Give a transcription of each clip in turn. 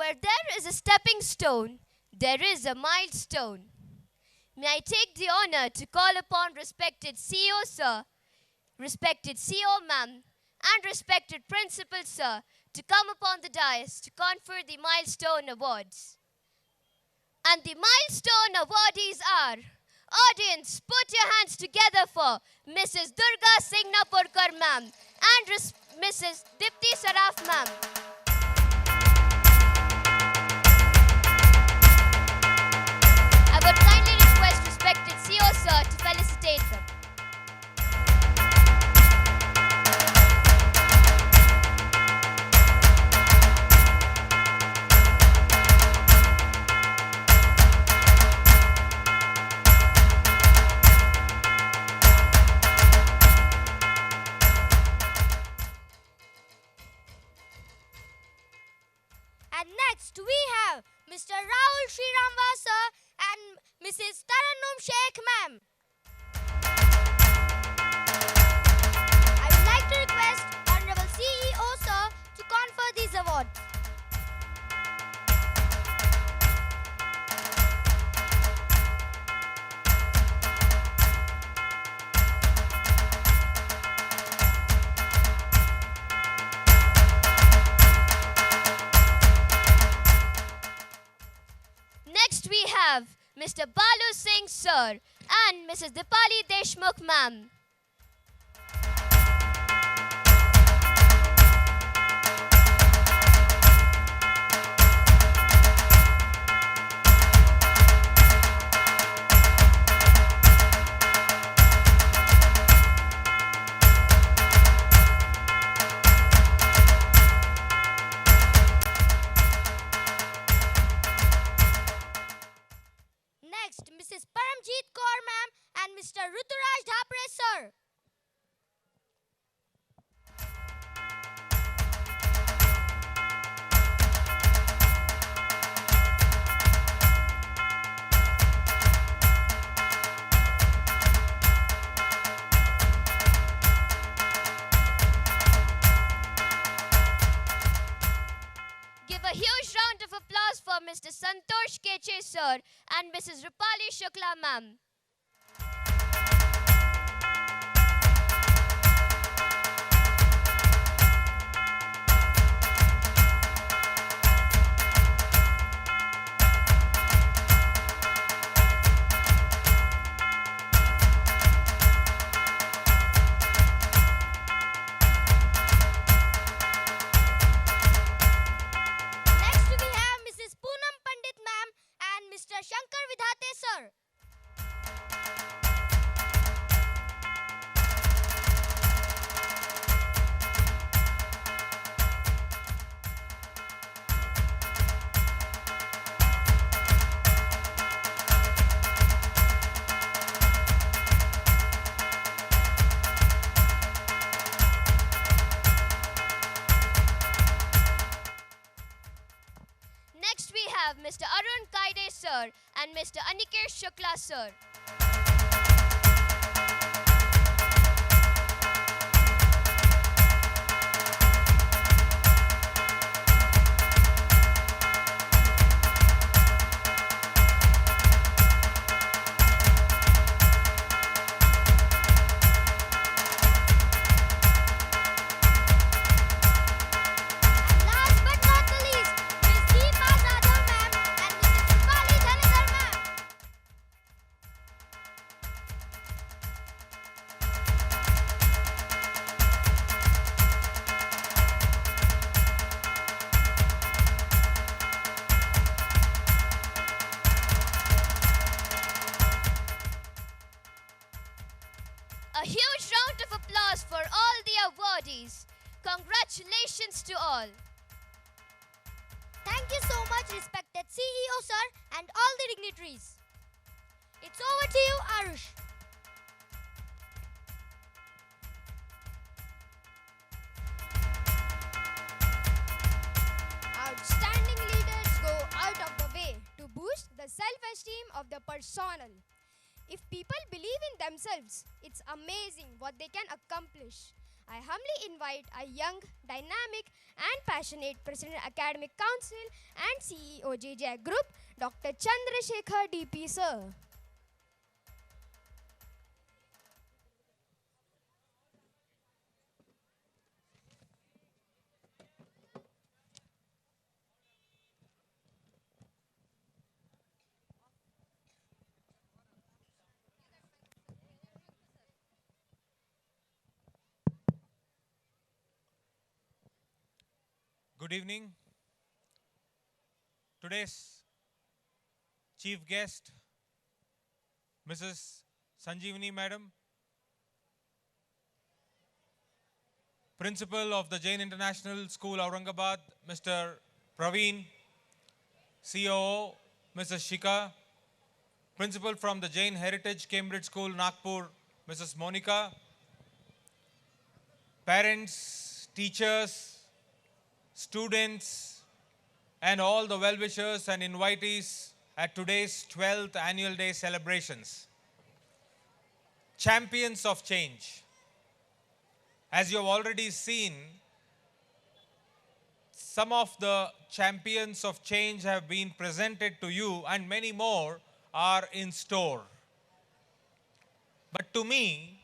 Where there is a stepping stone, there is a milestone. May I take the honor to call upon respected CEO sir, respected CEO ma'am, and respected principal sir to come upon the dais to confer the milestone awards. And the milestone awardees are, audience, put your hands together for Mrs. Durga Singh Napurkar ma'am and Mrs. Dipti Saraf ma'am. I would kindly request respected CEO sir to felicitate them. And next we have Mr. Rahul Sriramva sir and Mrs. Tarannum Sheikh ma'am. I would like to request Honorable CEO sir to confer these awards. Next we have Mr. Balu Singh sir and Mrs. Dipali Deshmukh ma'am. Next, Mrs. Paramjeet Kaur ma'am and Mr. Ruturaj Dhapre sir. Give a huge round of applause for Mr. Santosh Keche sir and Mrs. Rupali Shukla ma'am. Next we have Mrs. Poonam Pandit ma'am and Mr. Shankar Vidhate sir. Next we have Mr. Arun Kaide sir and Mr. Anikesh Shukla sir. And last but not the least, Ms. Deepa Zadhav ma'am and Mrs. Rupali Dhanadhar ma'am. A huge round of applause for all the awardees. Congratulations to all. Thank you so much, respected CEO sir and all the dignitaries. It's over to you, Arush. Outstanding leaders go out of the way to boost the self-esteem of the personnel. If people believe in themselves, it's amazing what they can accomplish. I humbly invite our young, dynamic, and passionate President Academic Council and CEO JJ Group, Dr. Chandrasekhar DP sir. Good evening. Today's chief guest, Mrs. Sanjeevani Madam, Principal of the Jain International School, Aurangabad, Mr. Praveen, COO, Mrs. Shika, Principal from the Jain Heritage Cambridge School, Nagpur, Mrs. Monica, parents, teachers, students, and all the well-wishers and invitees at today's 12th Annual Day celebrations. Champions of change. As you have already seen, some of the champions of change have been presented to you and many more are in store. But to me,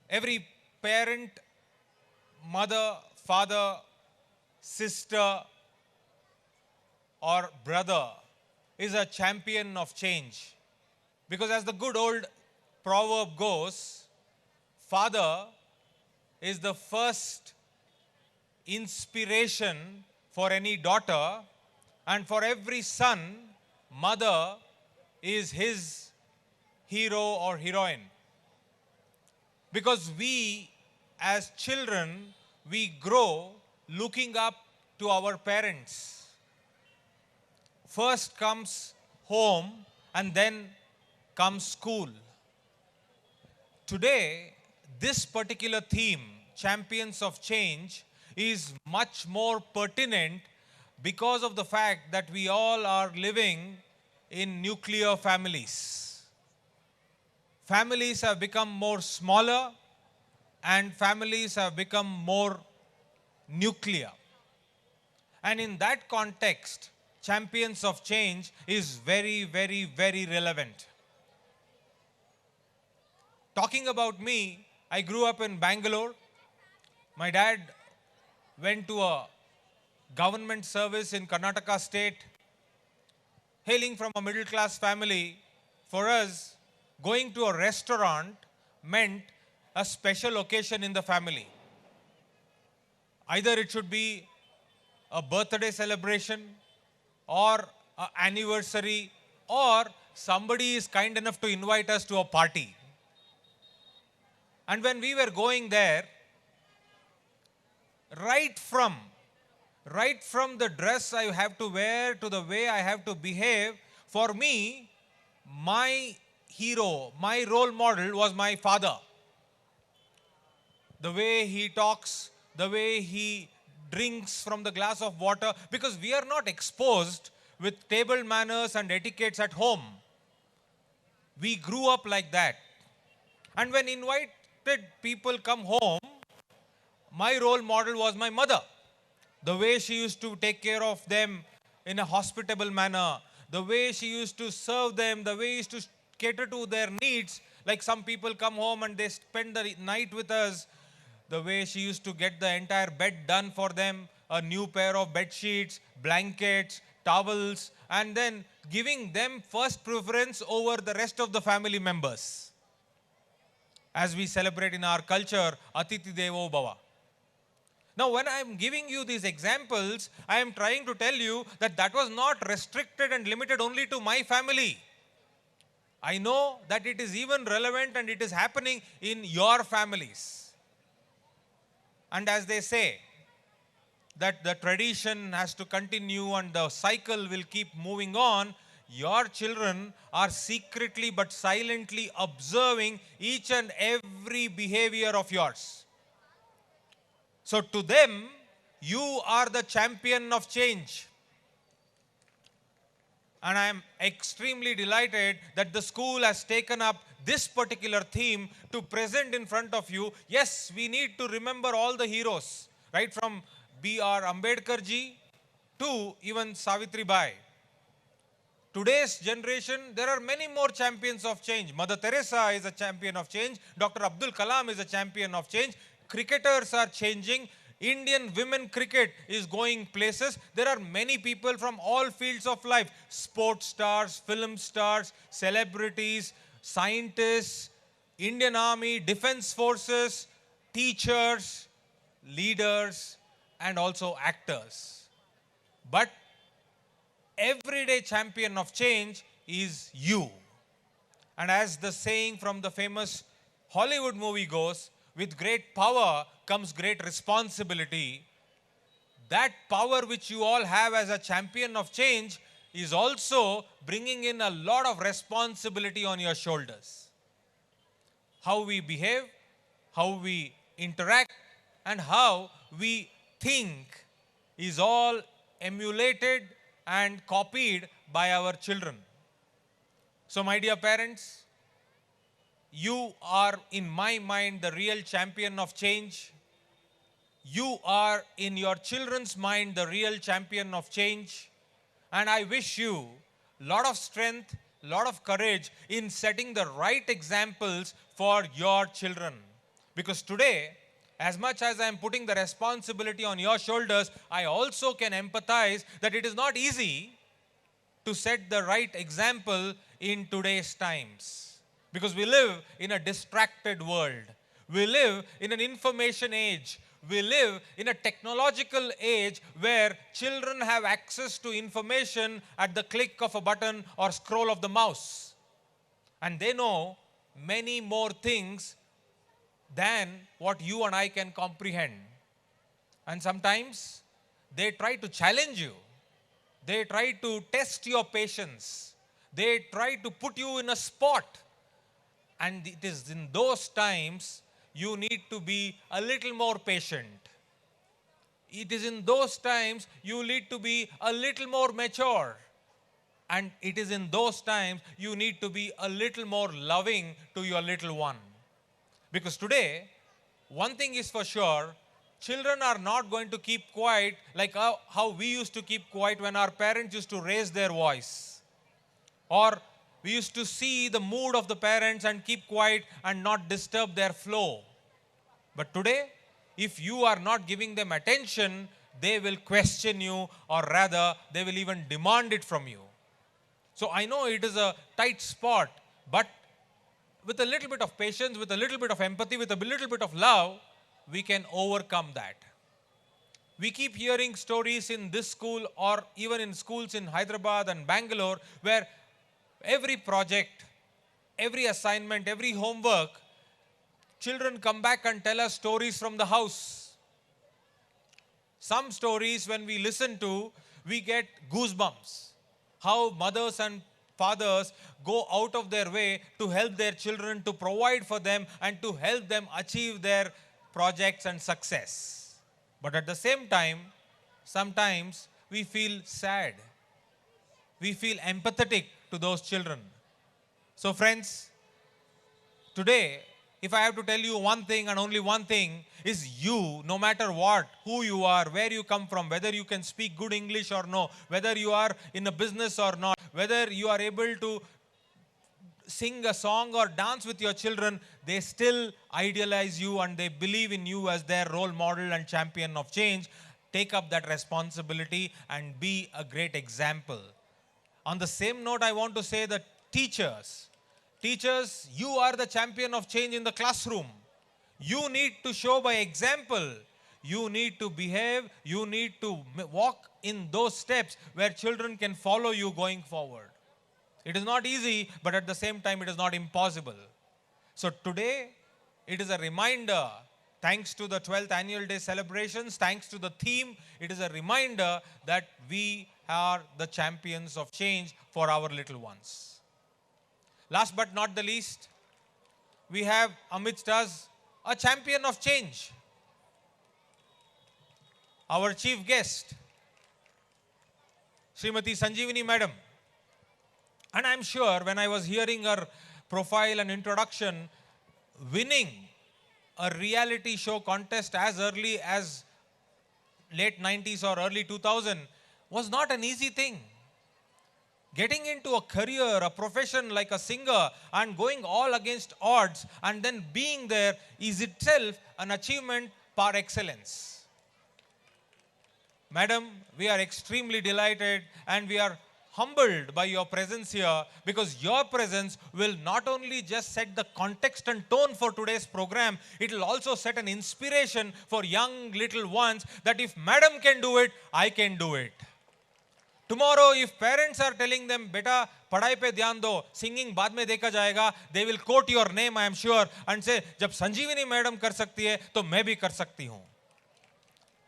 every parent, mother, father, sister, or brother is a champion of change. Because as the good old proverb goes, father is the first inspiration for any daughter, and for every son, mother is his hero or heroine. Because we as children, we grow looking up to our parents. First comes home and then comes school. Today, this particular theme, Champions of Change, is much more pertinent because of the fact that we all are living in nuclear families. Families have become more smaller and families have become more nuclear. And in that context, Champions of Change is very, very, very relevant. Talking about me, I grew up in Bangalore. My dad went to a government service in Karnataka state. Hailing from a middle class family, for us, going to a restaurant meant a special occasion in the family. Either it should be a birthday celebration, or an anniversary, or somebody is kind enough to invite us to a party. And when we were going there, right from the dress I have to wear to the way I have to behave, for me, my hero, my role model was my father. The way he talks, the way he drinks from the glass of water, because we are not exposed with table manners and etiquettes at home. We grew up like that. And when invited people come home, my role model was my mother. The way she used to take care of them in a hospitable manner, the way she used to serve them, the way she used to cater to their needs, like some people come home and they spend the night with us, the way she used to get the entire bed done for them, a new pair of bed sheets, blankets, towels, and then giving them first preference over the rest of the family members. As we celebrate in our culture, Atithi Devo Bhava. Now, when I am giving you these examples, I am trying to tell you that that was not restricted and limited only to my family. I know that it is even relevant and it is happening in your families. And as they say, that the tradition has to continue and the cycle will keep moving on, your children are secretly but silently observing each and every behavior of yours. So to them, you are the champion of change. And I am extremely delighted that the school has taken up this particular theme to present in front of you. Yes, we need to remember all the heroes, right from B.R. Ambedkar ji to even Savitri Bai. Today's generation, there are many more champions of change. Mother Teresa is a champion of change. Dr. Abdul Kalam is a champion of change. Cricketers are changing. Indian women cricket is going places. There are many people from all fields of life. Sports stars, film stars, celebrities, scientists, Indian Army, Defense Forces, teachers, leaders, and also actors. But everyday champion of change is you. And as the saying from the famous Hollywood movie goes, with great power comes great responsibility. That power which you all have as a champion of change is also bringing in a lot of responsibility on your shoulders. How we behave, how we interact, and how we think is all emulated and copied by our children. So my dear parents, you are in my mind the real champion of change. You are in your children's mind the real champion of change. And I wish you a lot of strength, a lot of courage in setting the right examples for your children. Because today, as much as I am putting the responsibility on your shoulders, I also can empathize that it is not easy to set the right example in today's times. Because we live in a distracted world. We live in an information age. We live in a technological age where children have access to information at the click of a button or scroll of the mouse. And they know many more things than what you and I can comprehend. And sometimes they try to challenge you. They try to test your patience. They try to put you in a spot. And it is in those times you need to be a little more patient. It is in those times you need to be a little more mature. And it is in those times you need to be a little more loving to your little one. Because today, one thing is for sure, children are not going to keep quiet like how we used to keep quiet when our parents used to raise their voice. Or we used to see the mood of the parents and keep quiet and not disturb their flow. But today, if you are not giving them attention, they will question you, or rather, they will even demand it from you. So I know it is a tight spot, but with a little bit of patience, with a little bit of empathy, with a little bit of love, we can overcome that. We keep hearing stories in this school or even in schools in Hyderabad and Bangalore where every project, every assignment, every homework, children come back and tell us stories from the house. Some stories, when we listen to, we get goosebumps. How mothers and fathers go out of their way to help their children, to provide for them, and to help them achieve their projects and success. But at the same time, sometimes we feel sad. We feel empathetic to those children. So friends, today, if I have to tell you one thing and only one thing, is you, no matter what, who you are, where you come from, whether you can speak good English or no, whether you are in a business or not, whether you are able to sing a song or dance with your children, they still idealize you and they believe in you as their role model and champion of change. Take up that responsibility and be a great example. On the same note, I want to say that teachers, you are the champion of change in the classroom. You need to show by example. You need to behave. You need to walk in those steps where children can follow you going forward. It is not easy, but at the same time, it is not impossible. So today, it is a reminder, thanks to the 12th annual day celebrations, thanks to the theme, it is a reminder that we are the champions of change for our little ones. Last but not the least, we have amidst us a champion of change. Our chief guest, Srimati Sanjeevani Madam. And I'm sure when I was hearing her profile and introduction, winning a reality show contest as early as late 90s or early 2000 was not an easy thing. Getting into a career, a profession like a singer and going all against odds and then being there is itself an achievement par excellence. Madam, we are extremely delighted and we are humbled by your presence here, because your presence will not only just set the context and tone for today's program, it will also set an inspiration for young little ones that if Madam can do it, I can do it. Tomorrow, if parents are telling them, beta, padhai pe dhyan do, singing baad mein dekha jayega, they will quote your name, I am sure, and say, jab Sanjeevani madam kar sakti hai, to main bhi kar sakti hoon.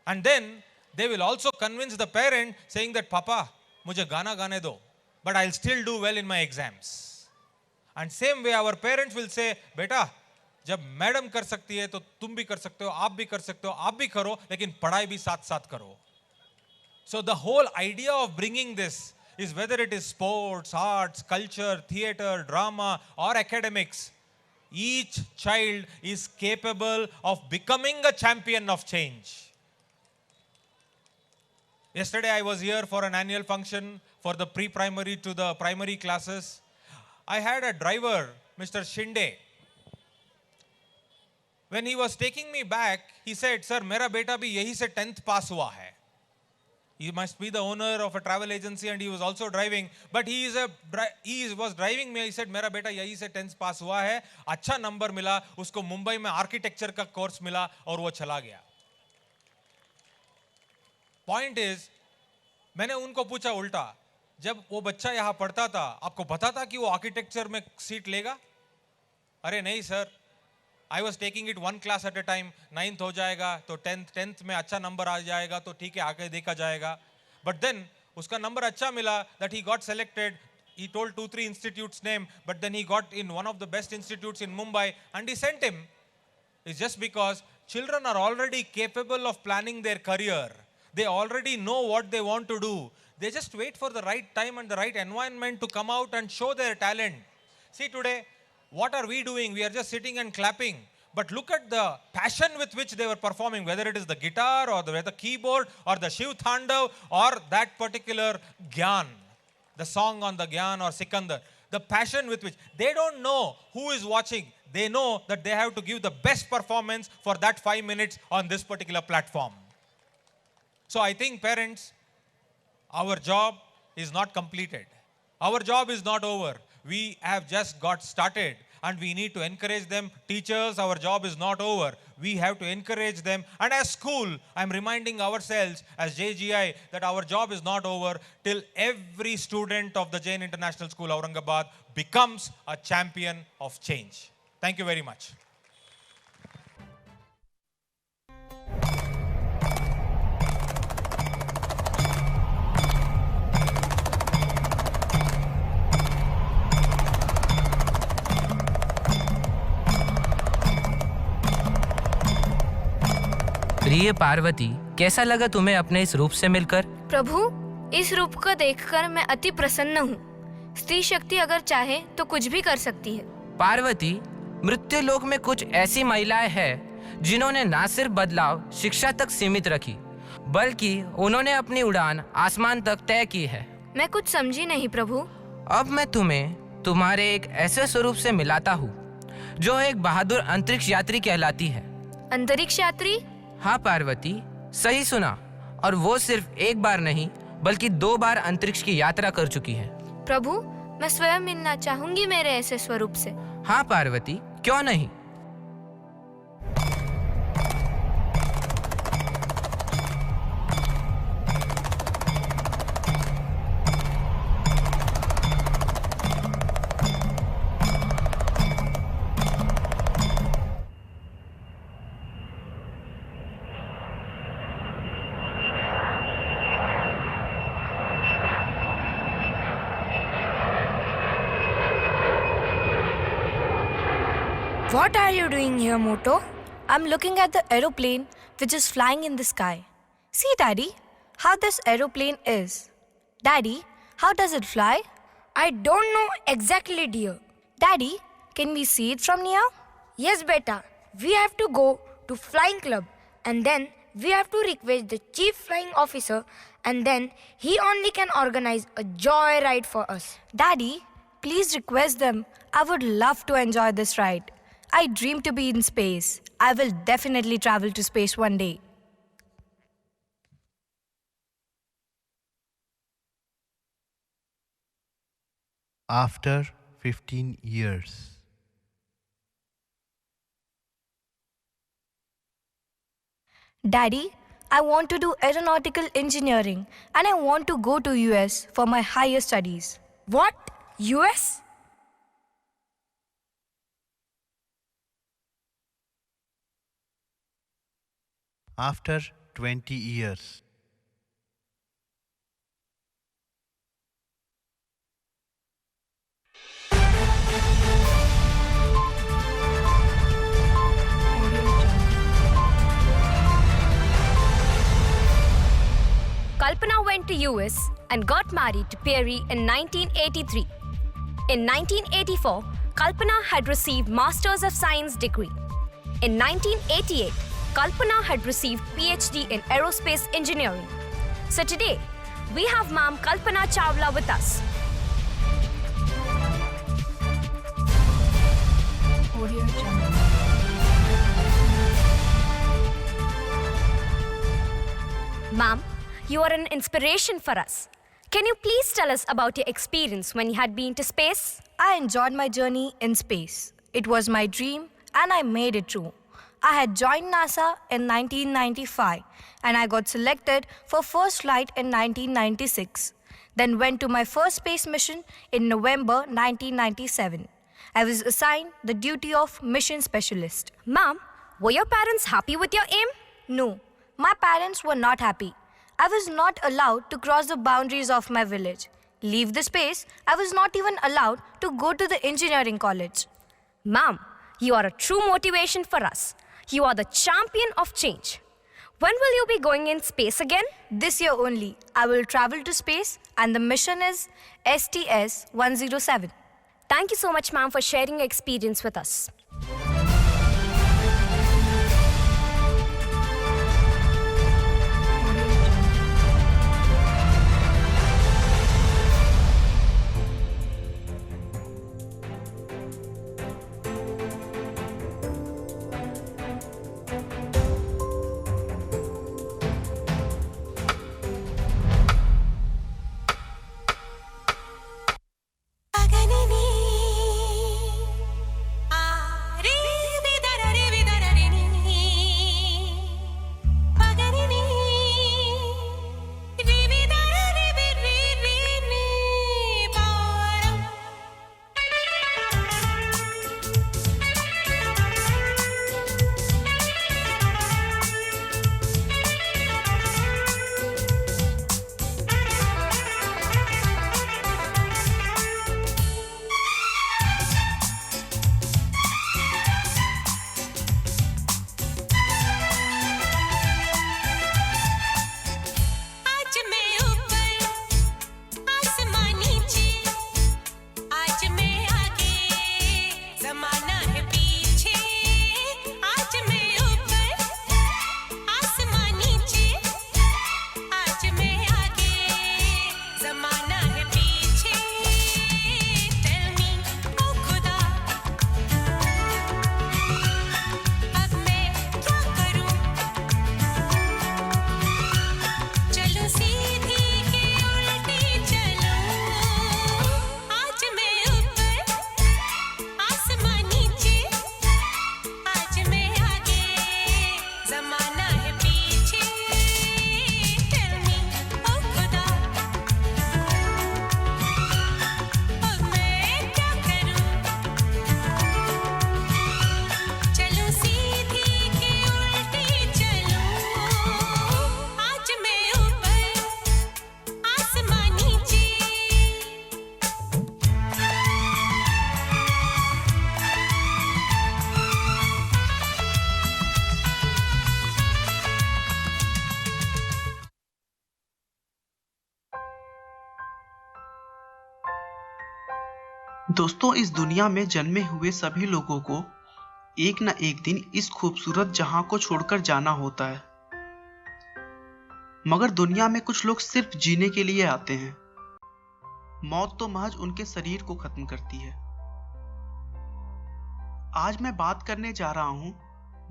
And then, they will also convince the parent saying that, Papa, mujhe gana gaane do, but I'll still do well in my exams. And same way, our parents will say, beta, jab madam kar sakti hai, to tum bhi kar sakte ho, aap bhi kar sakte ho, aap bhi karo, lekin padhai bhi saath saath karo. So the whole idea of bringing this is whether it is sports, arts, culture, theater, drama or academics, each child is capable of becoming a champion of change. Yesterday I was here for an annual function for the pre-primary to the primary classes. I had a driver, Mr. Shinde. When he was taking me back, he said, Sir, mera beta bhi yahi se 10th pass hua hai. He must be the owner of a travel agency and he was also driving. But he was driving me. He said, Mera beta yahi se 10th pass hua hai. Acha number mila. Usko Mumbai mein architecture ka course mila aur wo chala gaya. Point is, मैंने उनको पूछा उल्टा, जब वो बच्चा यहाँ पढ़ता था, आपको पता था कि वो आर्किटेक्चर में सीट लेगा? अरे नहीं sir, I was taking it one class at a time, 9th हो जाएगा तो 10th में अच्छा नंबर आ जाएगा तो ठीक है आगे देखा जाएगा. But then उसका नंबर अच्छा मिला, that he got selected. He told 2-3 institutes name, but then he got in one of the best institutes in Mumbai and he sent him. It's just because children are already capable of planning their career. They already know what they want to do. They just wait for the right time and the right environment to come out and show their talent. See today, what are we doing? We are just sitting and clapping. But look at the passion with which they were performing, whether it is the guitar or the keyboard or the Shiv Thandav or that particular Gyan, the song on the Gyan or Sikandar. The passion with which, they don't know who is watching. They know that they have to give the best performance for that 5 minutes on this particular platform. So I think parents, our job is not completed. Our job is not over. We have just got started and we need to encourage them. Teachers, our job is not over. We have to encourage them. And as school, I'm reminding ourselves as JGI that our job is not over till every student of the Jain International School, Aurangabad, becomes a champion of change. Thank you very much. प्रिय पार्वती, कैसा लगा तुम्हें अपने इस रूप से मिलकर? प्रभु, इस रूप को देखकर मैं अति प्रसन्न हूँ। स्त्री शक्ति अगर चाहे तो कुछ भी कर सकती है। पार्वती, मृत्यु लोक में कुछ ऐसी महिलाएं हैं जिन्होंने न सिर्फ बदलाव शिक्षा तक सीमित रखी, बल्कि उन्होंने अपनी उड़ान आसमान तक तय की है। मैं कुछ समझी नहीं प्रभु। अब मैं तुम्हें तुम्हारे एक ऐसे स्वरूप से मिलाता हूँ जो एक बहादुर अंतरिक्ष यात्री कहलाती है। अंतरिक्ष यात्री? हाँ पार्वती, सही सुना। और वो सिर्फ एक बार नहीं बल्कि 2 बार अंतरिक्ष की यात्रा कर चुकी है। प्रभु, मैं स्वयं मिलना चाहूंगी मेरे ऐसे स्वरूप से। हाँ पार्वती, क्यों नहीं। What are you doing here, Moto? I'm looking at the aeroplane which is flying in the sky. See, Daddy, how this aeroplane is. Daddy, how does it fly? I don't know exactly, dear. Daddy, can we see it from near? Yes, beta. We have to go to flying club and then we have to request the chief flying officer and then he only can organize a joy ride for us. Daddy, please request them. I would love to enjoy this ride. I dream to be in space. I will definitely travel to space one day. After 15 years. Daddy, I want to do aeronautical engineering and I want to go to US for my higher studies. What? US? After 20 years. Kalpana went to US and got married to Perry in 1983. In 1984, Kalpana had received Masters of Science degree. In 1988, Kalpana had received PhD in Aerospace Engineering. So today, we have Ma'am Kalpana Chawla with us. Ma'am, you are an inspiration for us. Can you please tell us about your experience when you had been to space? I enjoyed my journey in space. It was my dream and I made it true. I had joined NASA in 1995 and I got selected for first flight in 1996. Then went to my first space mission in November 1997. I was assigned the duty of mission specialist. Ma'am, were your parents happy with your aim? No, my parents were not happy. I was not allowed to cross the boundaries of my village. Leave the space, I was not even allowed to go to the engineering college. Ma'am, you are a true motivation for us. You are the champion of change. When will you be going in space again? This year only. I will travel to space and the mission is STS-107. Thank you so much, ma'am, for sharing your experience with us. दोस्तों, इस दुनिया में जन्मे हुए सभी लोगों को एक न एक दिन इस खूबसूरत जहां को छोड़कर जाना होता है, मगर दुनिया में कुछ लोग सिर्फ जीने के लिए आते हैं। मौत तो महज उनके शरीर को खत्म करती है। आज मैं बात करने जा रहा हूं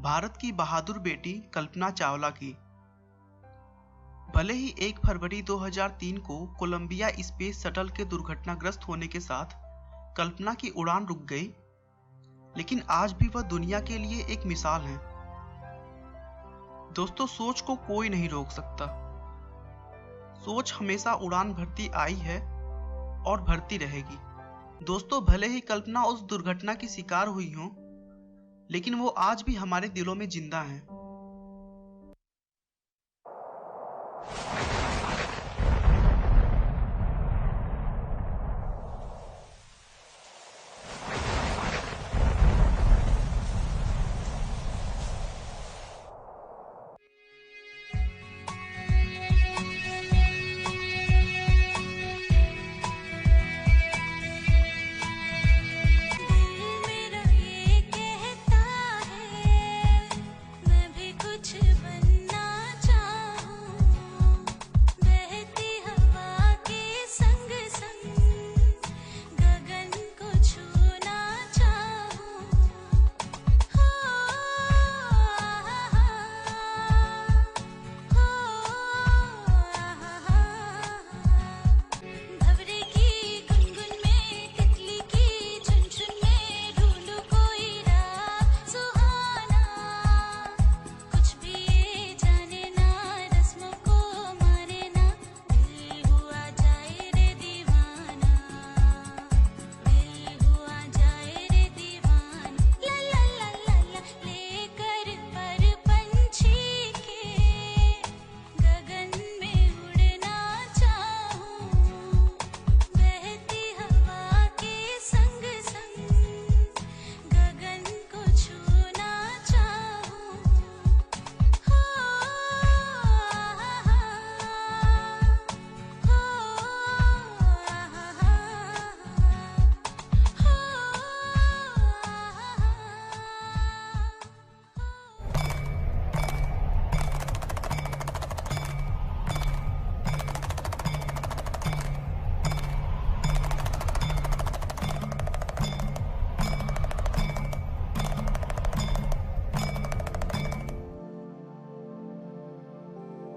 भारत की बहादुर बेटी कल्पना चावला की। भले ही 1 फरवरी 2003 को कोलंबिया स्पेस शटल के दुर्घटनाग्रस्त होने के साथ कल्पना की उड़ान रुक गई, लेकिन आज भी वह दुनिया के लिए एक मिसाल है। दोस्तों, सोच को कोई नहीं रोक सकता। सोच हमेशा उड़ान भरती आई है और भरती रहेगी। दोस्तों, भले ही कल्पना उस दुर्घटना की शिकार हुई हो, लेकिन वो आज भी हमारे दिलों में जिंदा हैं।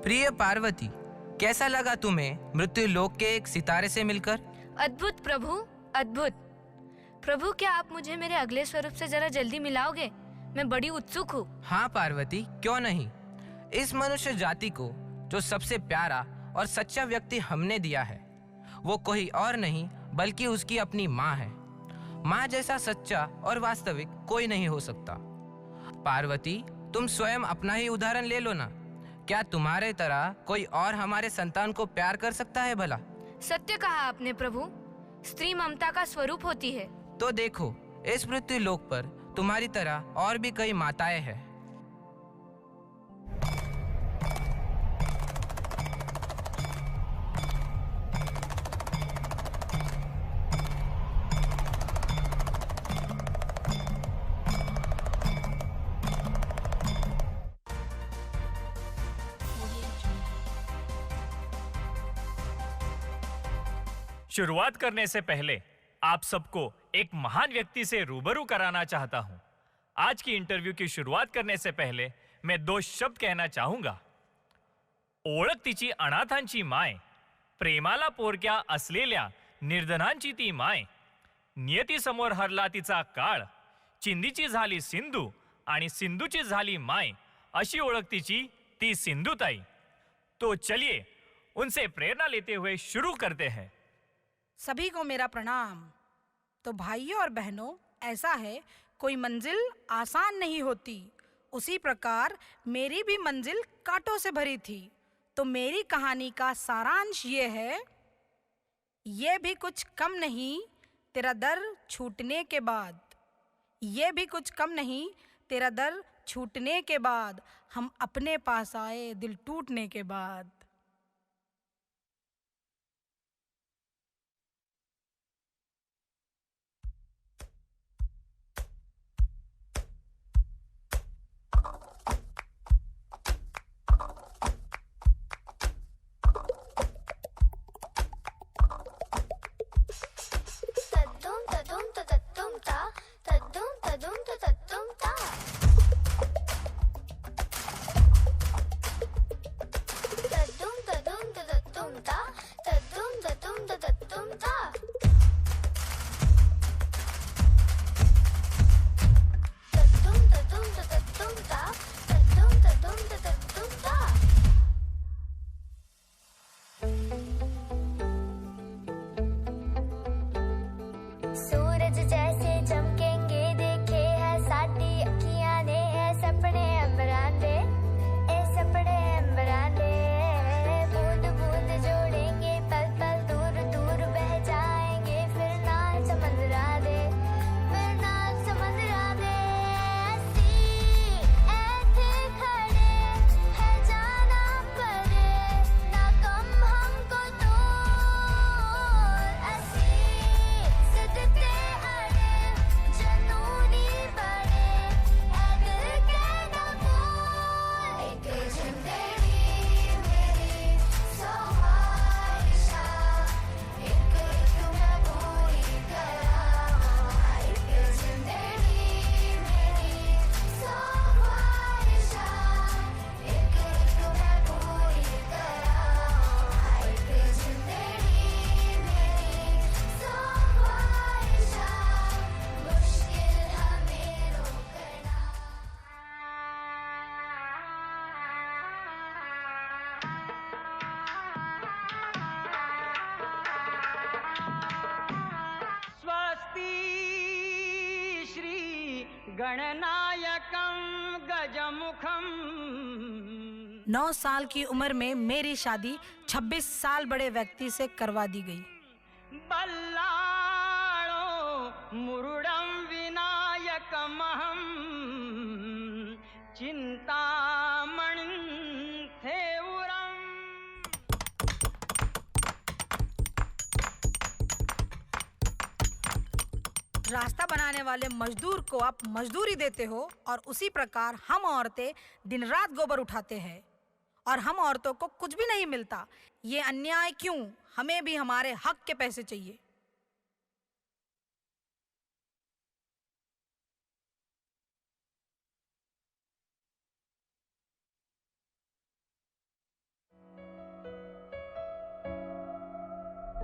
प्रिय पार्वती, कैसा लगा तुम्हें मृत्यु लोक के एक सितारे से मिलकर? अद्भुत प्रभु, अद्भुत। प्रभु, क्या आप मुझे मेरे अगले स्वरूप से जरा जल्दी मिलाओगे? मैं बड़ी उत्सुक हूँ। हाँ पार्वती, क्यों नहीं। इस मनुष्य जाति को जो सबसे प्यारा और सच्चा व्यक्ति हमने दिया है, वो कोई और नहीं बल्कि उसकी अपनी माँ है। माँ जैसा सच्चा और वास्तविक कोई नहीं हो सकता। पार्वती, तुम स्वयं अपना ही उदाहरण ले लो ना। क्या तुम्हारे तरह कोई और हमारे संतान को प्यार कर सकता है भला? सत्य कहा आपने प्रभु, स्त्री ममता का स्वरूप होती है। तो देखो, इस मृत्यु लोक पर तुम्हारी तरह और भी कई माताएं हैं। शुरुआत करने से पहले आप सबको एक महान व्यक्ति से रूबरू कराना चाहता हूं। आज की इंटरव्यू की शुरुआत करने से पहले मैं 2 शब्द कहना चाहूंगा। ओळख तिची अनाथांची माय, प्रेमाला पोरक्या असलेल्या निर्धनांची ती माय, नियतीसमोर हरला तिचा काळ, चिंदीची झाली सिंधू आणि सिंधूची झाली माय, अशी ओळख तिची ती सिंधुताई। तो चलिए उनसे प्रेरणा लेते हुए शुरू करते हैं। सभी को मेरा प्रणाम। तो भाइयों और बहनों, ऐसा है, कोई मंजिल आसान नहीं होती, उसी प्रकार मेरी भी मंजिल कांटों से भरी थी। तो मेरी कहानी का सारांश ये है, ये भी कुछ कम नहीं तेरा दर छूटने के बाद, ये भी कुछ कम नहीं तेरा दर छूटने के बाद, हम अपने पास आए दिल टूटने के बाद। गणनायकं गजमुखम। 9 साल की उम्र में मेरी शादी 26 साल बड़े व्यक्ति से करवा दी गई। बल्लाळो मुरुडं विनायकमहं चिंतामणिं थेउरं। रास्ता बनाने वाले मजदूर को आप मजदूरी देते हो और उसी प्रकार हम औरतें दिन रात गोबर उठाते हैं और हम औरतों को कुछ भी नहीं मिलता। ये अन्याय क्यों? हमें भी हमारे हक के पैसे चाहिए।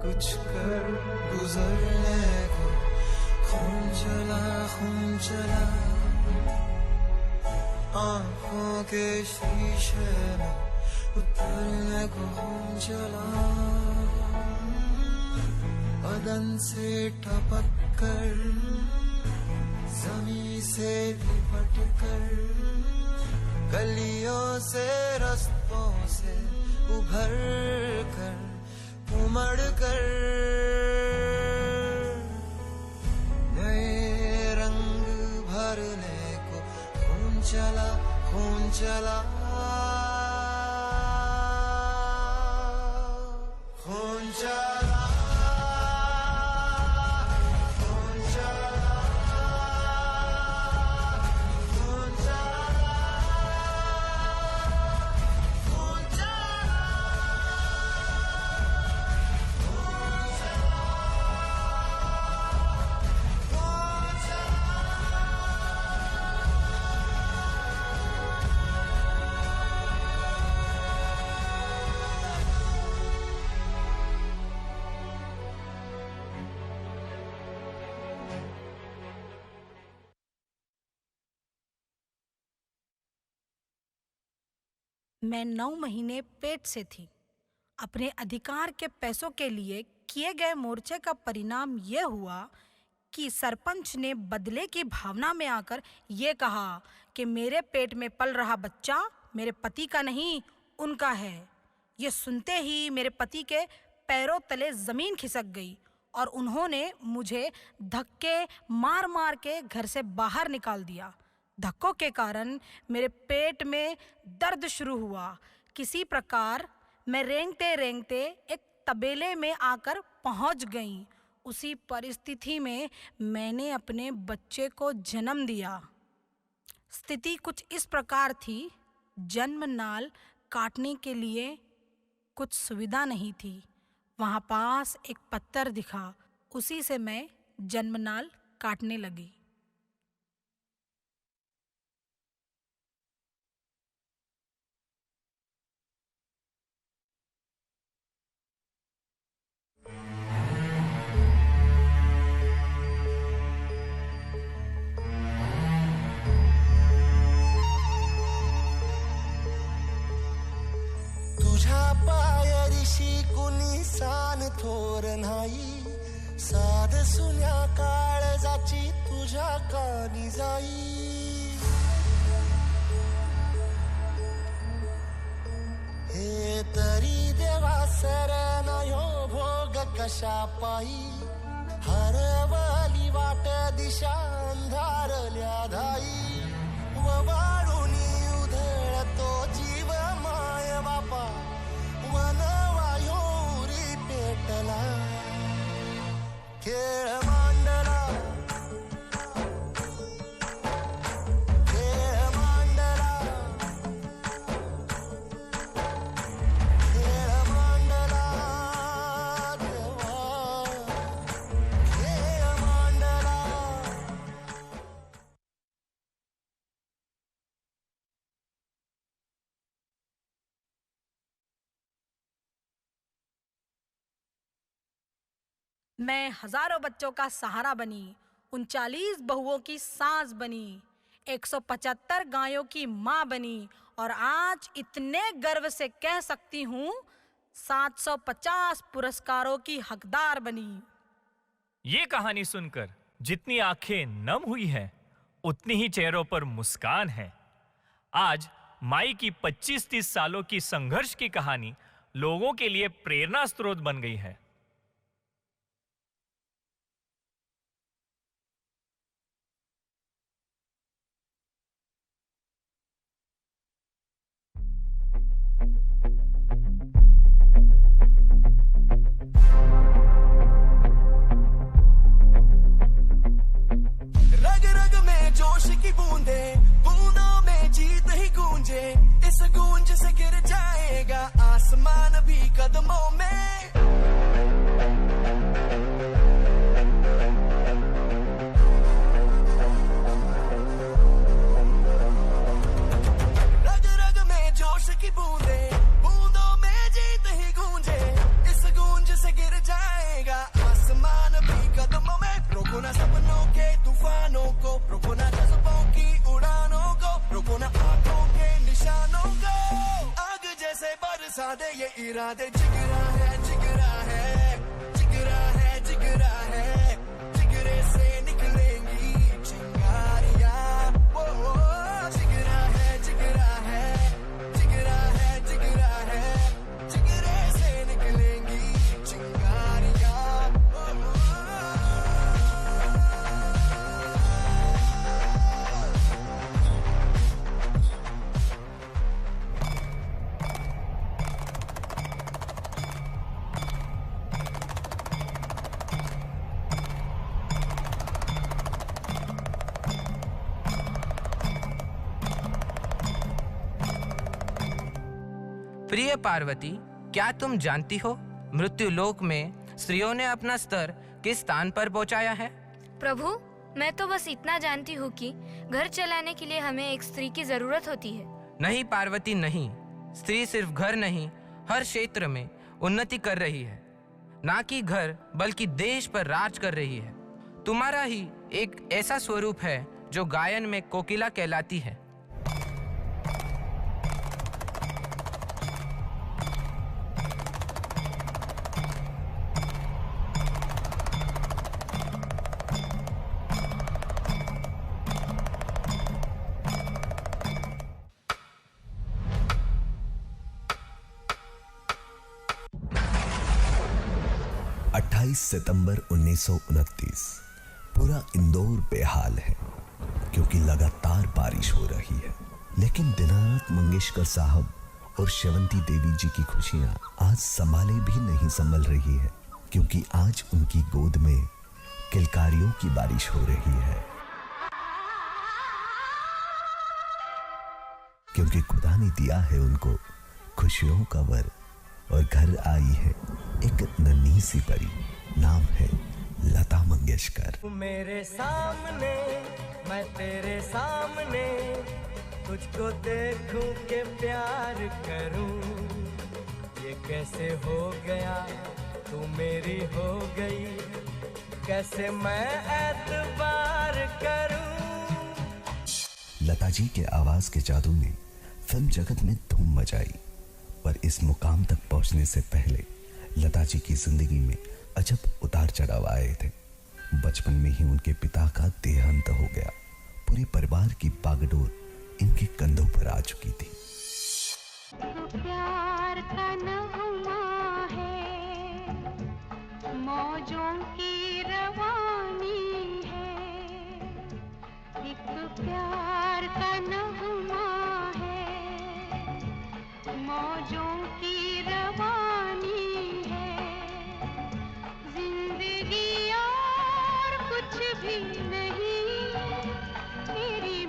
कुछ कर गुजरने को खून चला आंखों के शीशे में उतरने को खून चला। बदन से टपक कर जमीन से लिपट कर गलियों से रास्तों से उभर कर उमड़ कर नए रंग भरने को खून चला खून चला खून चला खून चला खून चला खून चला। मैं 9 महीने पेट से थी। अपने अधिकार के पैसों के लिए किए गए मोर्चे का परिणाम यह हुआ कि सरपंच ने बदले की भावना में आकर ये कहा कि मेरे पेट में पल रहा बच्चा मेरे पति का नहीं, उनका है। ये सुनते ही मेरे पति के पैरों तले जमीन खिसक गई और उन्होंने मुझे धक्के मार मार के घर से बाहर निकाल दिया। धक्कों के कारण मेरे पेट में दर्द शुरू हुआ। किसी प्रकार मैं रेंगते रेंगते एक तबेले में आकर पहुंच गई। उसी परिस्थिति में मैंने अपने बच्चे को जन्म दिया। स्थिति कुछ इस प्रकार थी, जन्म नाल काटने के लिए कुछ सुविधा नहीं थी। वहाँ पास एक पत्थर दिखा, उसी से मैं जन्मनाल काटने लगी। तुझ्या पायरीशी कुणी सान थोर नाही, साध सुन्या काळजाची तुझ्या कानी जाई। हे तरी देवा सरना ह्यो भोग कशा पायी, हरवली वाट दिशा अंधारल्या धाई। ववाळुनी उधळतो जीव माय बापा, वनवायोरी पेटला खेळ मांडला, खेळ मांडला, खेळ मांडला देवा, खेळ मांडला। मैं हजारों बच्चों का सहारा बनी, 39 बहुओं की सास बनी, 175 गायों की माँ बनी और आज इतने गर्व से कह सकती हूँ 750 पुरस्कारों की हकदार बनी। ये कहानी सुनकर जितनी आंखें नम हुई हैं, उतनी ही चेहरों पर मुस्कान है। आज माई की 25-30 सालों की संघर्ष की कहानी लोगों के लिए प्रेरणा स्रोत बन गई है। रग रग में जोश की बूंदे, बूंदों में जीत ही गूंजे, इस गूंज से गिर जाएगा आसमान भी कदमों में। रग रग में जोश की बूंदे, बूंदों में जीत ही गूंजे, इस गूंज से गिर जाएगा आसमान भी कदमों में। रोको ना सपनों के तूफानों को, रोको ना जज्बों की उड़ानों को, रोको ना आंखों के निशानों को। आग जैसे बरसा दे ये इरादे, जिगरा है जिगरा है जिगरा है जिगरा है, जिगरे से निकलेंगी चिंगारियां। ओ जिगरा है जिगरा है जिगरा है जिगरा है, जिगरे से निकलेंगी चिंगारियां। प्रिय पार्वती, क्या तुम जानती हो मृत्युलोक में स्त्रियों ने अपना स्तर किस स्थान पर पहुंचाया है? प्रभु, मैं तो बस इतना जानती हूँ कि घर चलाने के लिए हमें एक स्त्री की जरूरत होती है। नहीं पार्वती नहीं, स्त्री सिर्फ घर नहीं, हर क्षेत्र में उन्नति कर रही है। ना कि घर बल्कि देश पर राज कर रही है। तुम्हारा ही एक ऐसा स्वरूप है जो गायन में कोकिला कहलाती है। सितंबर 1929 पूरा इंदौर बेहाल है क्योंकि लगातार बारिश हो रही है। लेकिन दीनानाथ मंगेशकर साहब और शेवंती देवी जी की खुशियां आज संभाले भी नहीं संभल रही है, क्योंकि आज उनकी गोद में किलकारियों की बारिश हो रही है। क्योंकि खुदा ने दिया है उनको खुशियों का वर, और घर आई है एक नन्ही सी परी, नाम है लता मंगेशकर। मेरे सामने मैं तेरे सामने, तुझको देखूं के प्यार करूं, ये कैसे हो गया तू मेरी हो गई, कैसे मैं एतबार करूं। लता जी के आवाज के जादू ने फिल्म जगत में धूम मचाई, पर इस मुकाम तक पहुंचने से पहले लता जी की जिंदगी में अजब उतार चढ़ाव आए थे। बचपन में ही उनके पिता का देहांत हो गया। पूरे परिवार की बागडोर इनके कंधों पर आ चुकी थी। प्यार का नगमा है, मौजों की रवानी है, एक प्यार का नगमा है, मौजों की रवानी है, जिंदगी और कुछ भी नहीं,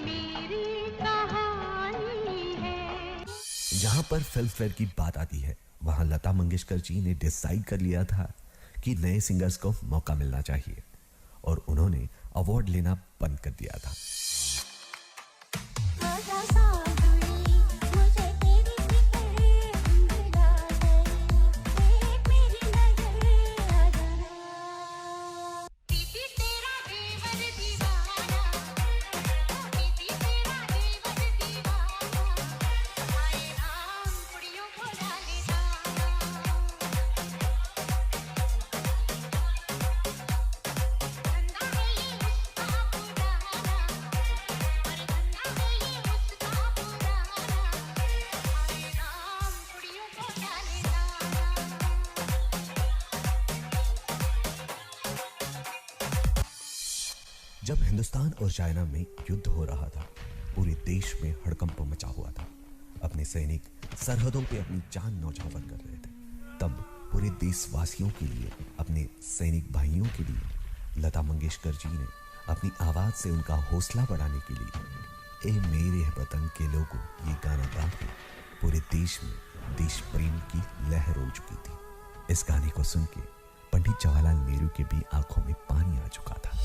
मेरी कहानी है। जहां पर फिल्म फेयर की बात आती है, वहां लता मंगेशकर जी ने डिसाइड कर लिया था कि नए सिंगर्स को मौका मिलना चाहिए, और उन्होंने अवार्ड लेना बंद कर दिया था। जब हिंदुस्तान और चाइना में युद्ध हो रहा था, पूरे देश में हड़कंप मचा हुआ था। अपने सैनिक सरहदों पे अपनी जान न्यौछावर कर रहे थे। तब पूरे देशवासियों के लिए, अपने सैनिक भाइयों के लिए लता मंगेशकर जी ने अपनी आवाज से उनका हौसला बढ़ाने के लिए ए मेरे वतन के लोगों ये गाना गा के पूरे देश में देश प्रेम की लहर उड़ चुकी थी। इस गाने को सुन के पंडित जवाहरलाल नेहरू के भी आंखों में पानी आ चुका था।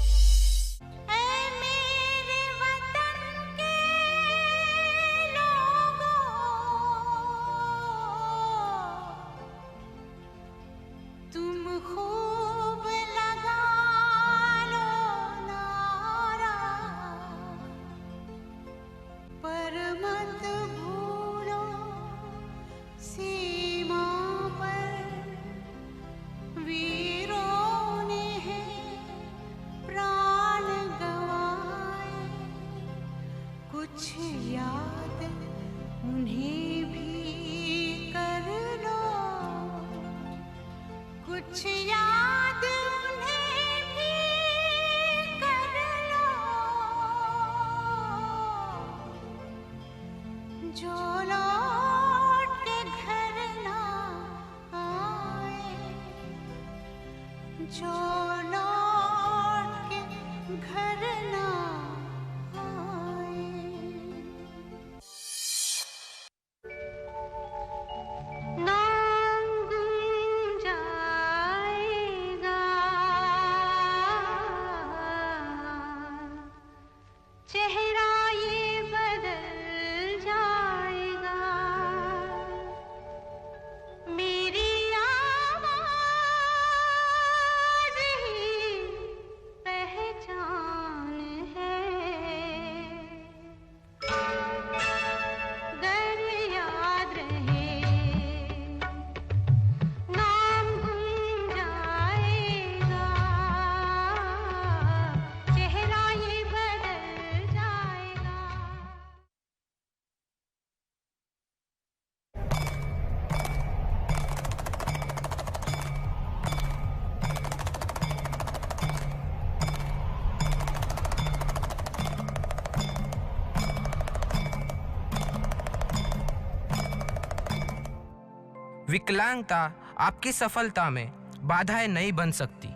विकलांगता आपकी सफलता में बाधाएं नहीं बन सकती।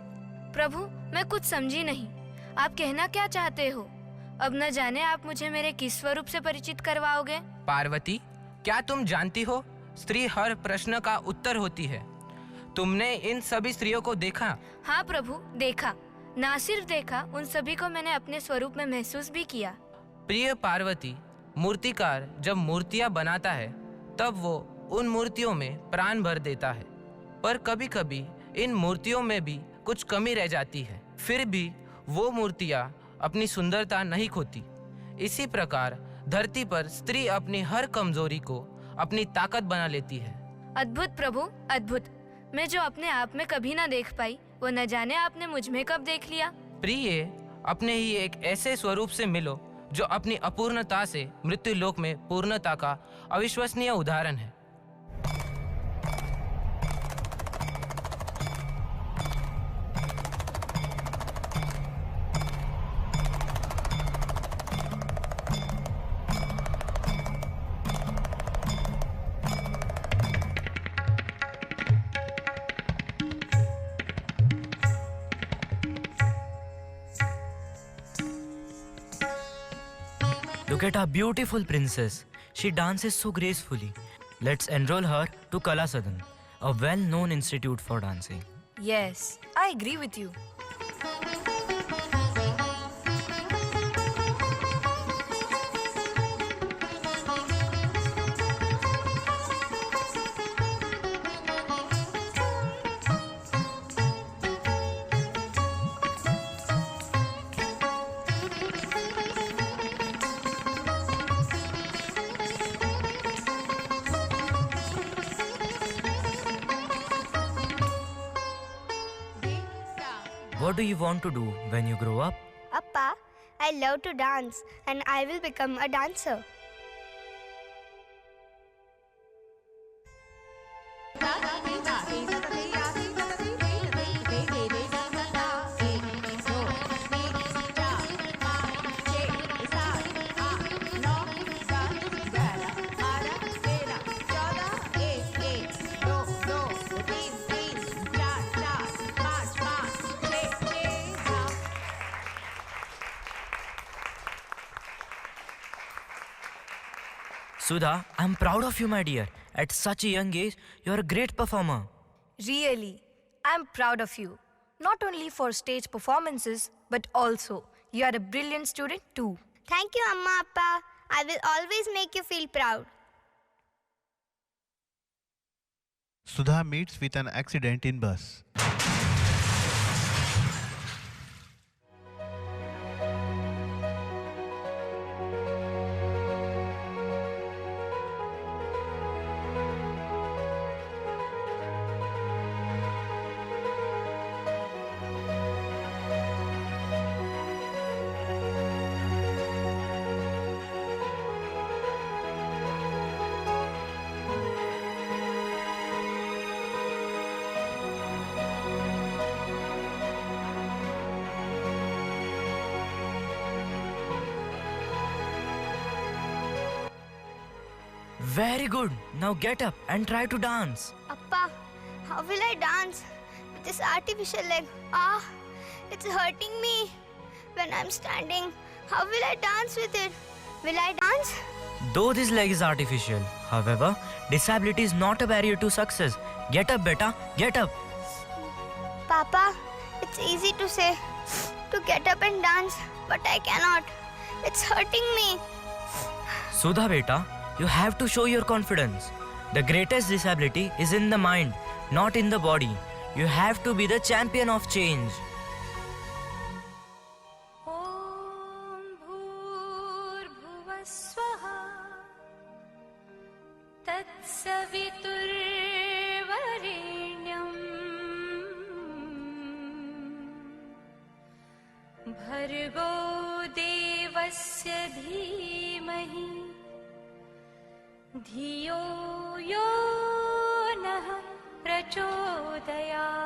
प्रभु, मैं कुछ समझी नहीं। आप कहना क्या चाहते हो? अब न जाने आप मुझे मेरे किस स्वरूप से परिचित करवाओगे? पार्वती, क्या तुम जानती हो, स्त्री हर प्रश्न का उत्तर होती है। तुमने इन सभी स्त्रियों को देखा? हाँ प्रभु, देखा। ना सिर्फ देखा, उन सभी को मैंने अपने स्वरूप में महसूस भी किया। प्रिय पार्वती, मूर्तिकार जब मूर्तियां बनाता है तब वो उन मूर्तियों में प्राण भर देता है, पर कभी कभी इन मूर्तियों में भी कुछ कमी रह जाती है। फिर भी वो मूर्तियां अपनी सुंदरता नहीं खोती। इसी प्रकार धरती पर स्त्री अपनी हर कमजोरी को अपनी ताकत बना लेती है। अद्भुत प्रभु, अद्भुत। मैं जो अपने आप में कभी ना देख पाई, वो न जाने आपने मुझ में कब देख लिया। प्रिय, अपने ही एक ऐसे स्वरूप से मिलो जो अपनी अपूर्णता से मृत्यु लोक में पूर्णता का अविश्वसनीय उदाहरण है। Look at our beautiful princess. She dances so gracefully. Let's enroll her to Kala Sadan, a well-known institute for dancing. Yes, I agree with you. What do you want to do when you grow up? Appa, I love to dance and I will become a dancer. Sudha, I'm proud of you, my dear. At such a young age, you're a great performer. Really, I'm proud of you. Not only for stage performances, but also you are a brilliant student too. Thank you, Amma Appa. I will always make you feel proud. Sudha meets with an accident in bus. Very good. Now get up and try to dance. Appa, how will I dance with this artificial leg? Ah, it's hurting me. When I'm standing, how will I dance with it? Will I dance? Though this leg is artificial, however, disability is not a barrier to success. Get up, beta. Get up. Papa, it's easy to say to get up and dance, but I cannot. It's hurting me. Sudha, beta, you have to show your confidence. The greatest disability is in the mind, not in the body. You have to be the champion of change. भर्गो देवस्य धीमहि धियो यो नः प्रचोदयात्।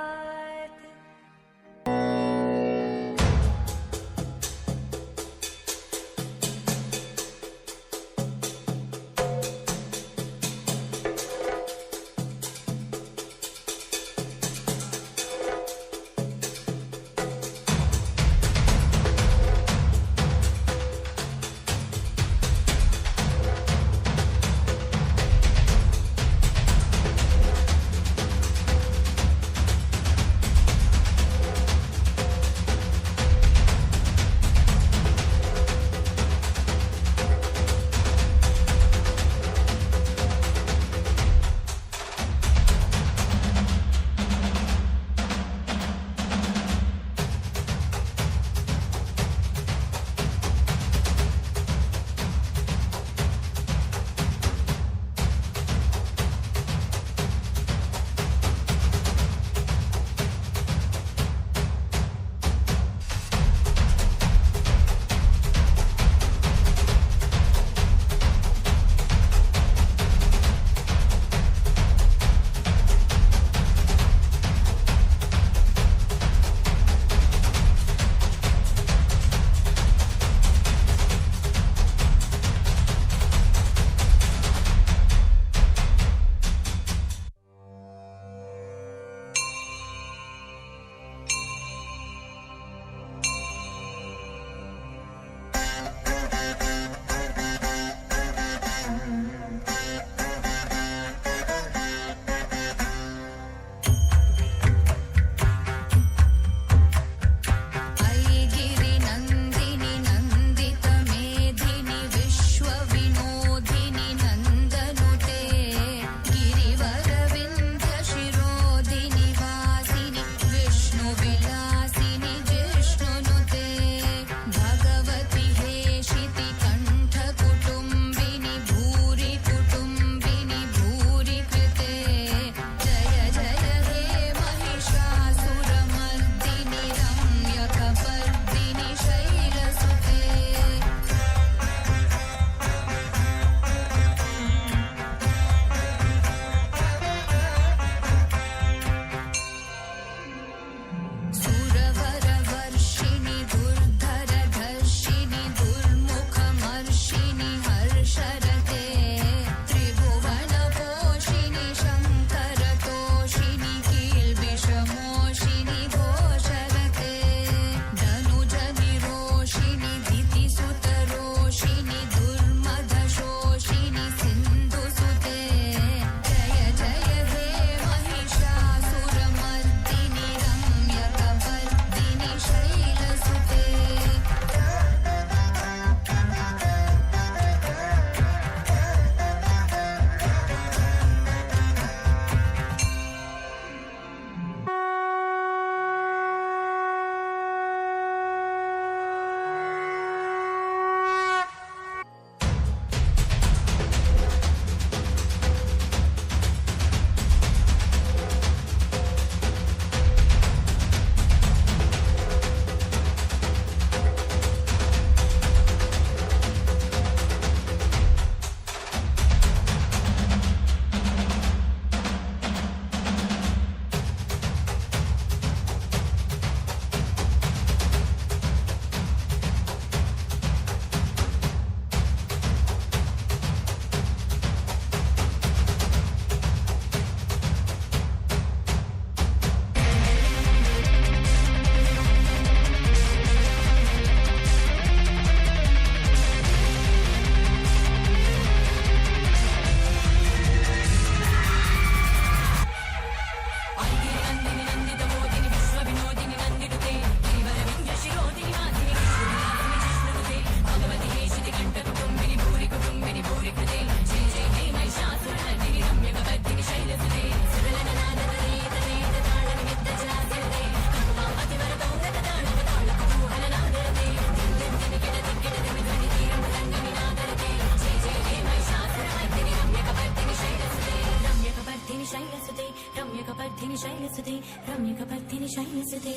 भक्तिनि शयनसुते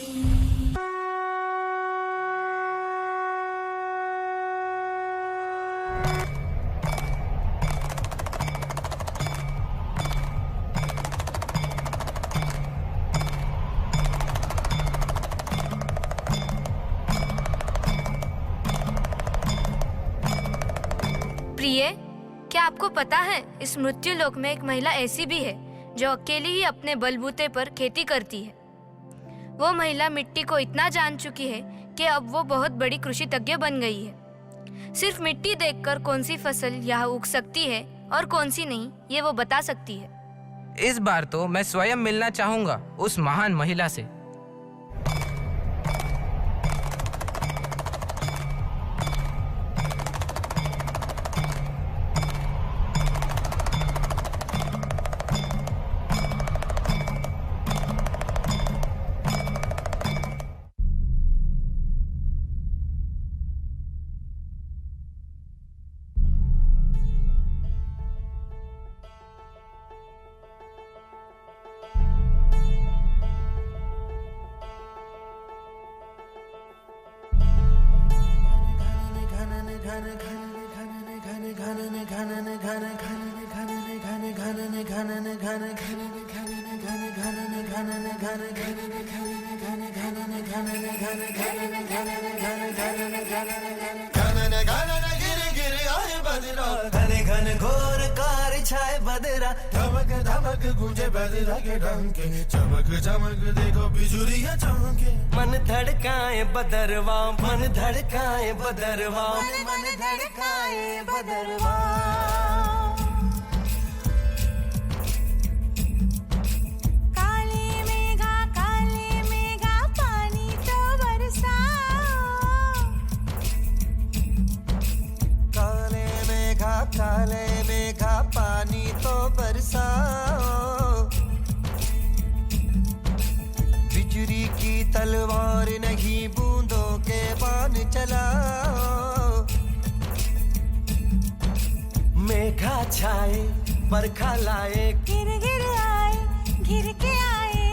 प्रिय, क्या आपको पता है इस मृत्यु लोक में एक महिला ऐसी भी है जो अकेली ही अपने बलबूते पर खेती करती है। वो महिला मिट्टी को इतना जान चुकी है कि अब वो बहुत बड़ी कृषितज्ञ बन गई है। सिर्फ मिट्टी देखकर कौन सी फसल यहाँ उग सकती है और कौन सी नहीं, ये वो बता सकती है। इस बार तो मैं स्वयं मिलना चाहूंगा उस महान महिला से। घने घने घोर कार छाए बदरा धमक धमक गूंजे बदरा के डंके चमक चमक देखो बिजुरियां चमके मन धड़काए बदरवा मन धड़काए बदरवा मन धड़काए बदरवा काले मेघा पानी तो बरसाओ बिजली की तलवार नहीं बूंदों के बाण चलाओ मेघा छाए बरखा लाए गिर गिर आए गिर के आए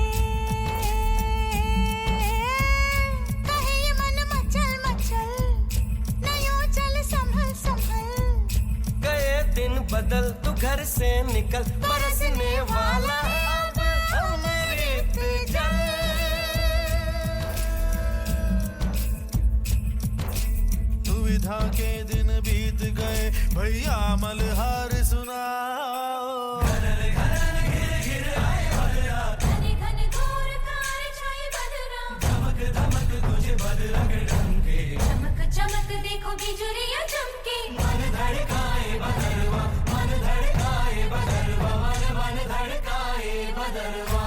कहे ये मन मचल मचल नहीं चल संभल संभल दिन बदल तू घर से निकल बरसने वाला अब अमृत जल दुविधा के दिन बीत गए भैया मलहार सुनाओ धमक धमक तुझे बदरा के डंके चमक चमक देखो बिजुरियां चमके मन धड़काए बदरवा मन धड़काए बदरवा मन धड़काए बदरवा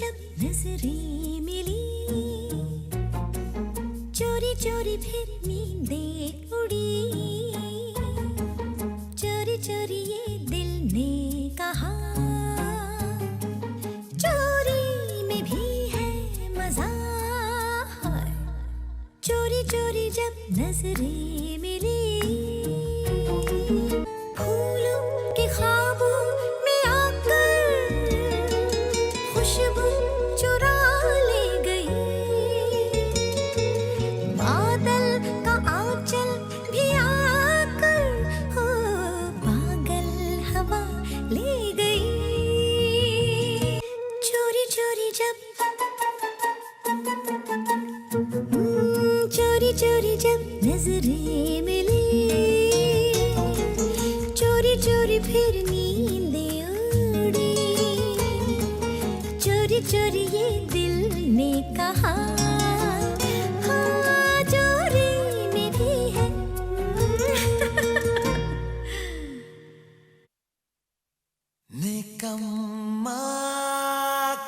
जब नजरें मिली, चोरी चोरी फिर नींदें उड़ी, चोरी चोरी ये दिल ने कहा, चोरी में भी है मजा। चोरी चोरी जब नजरें मिली, फूलों के ख्वाबों में आकर खुशबू चुरा ले गई, बादल का आंचल भी आकर हो पागल हवा ले गई। चोरी चोरी जब चोरी चोरी जब नजरें मिली, चोरी चोरी फिर नींदें उड़ी, चोरी चोरी ये दिल ने कहा, हाँ चोरी में भी है। निकम्मा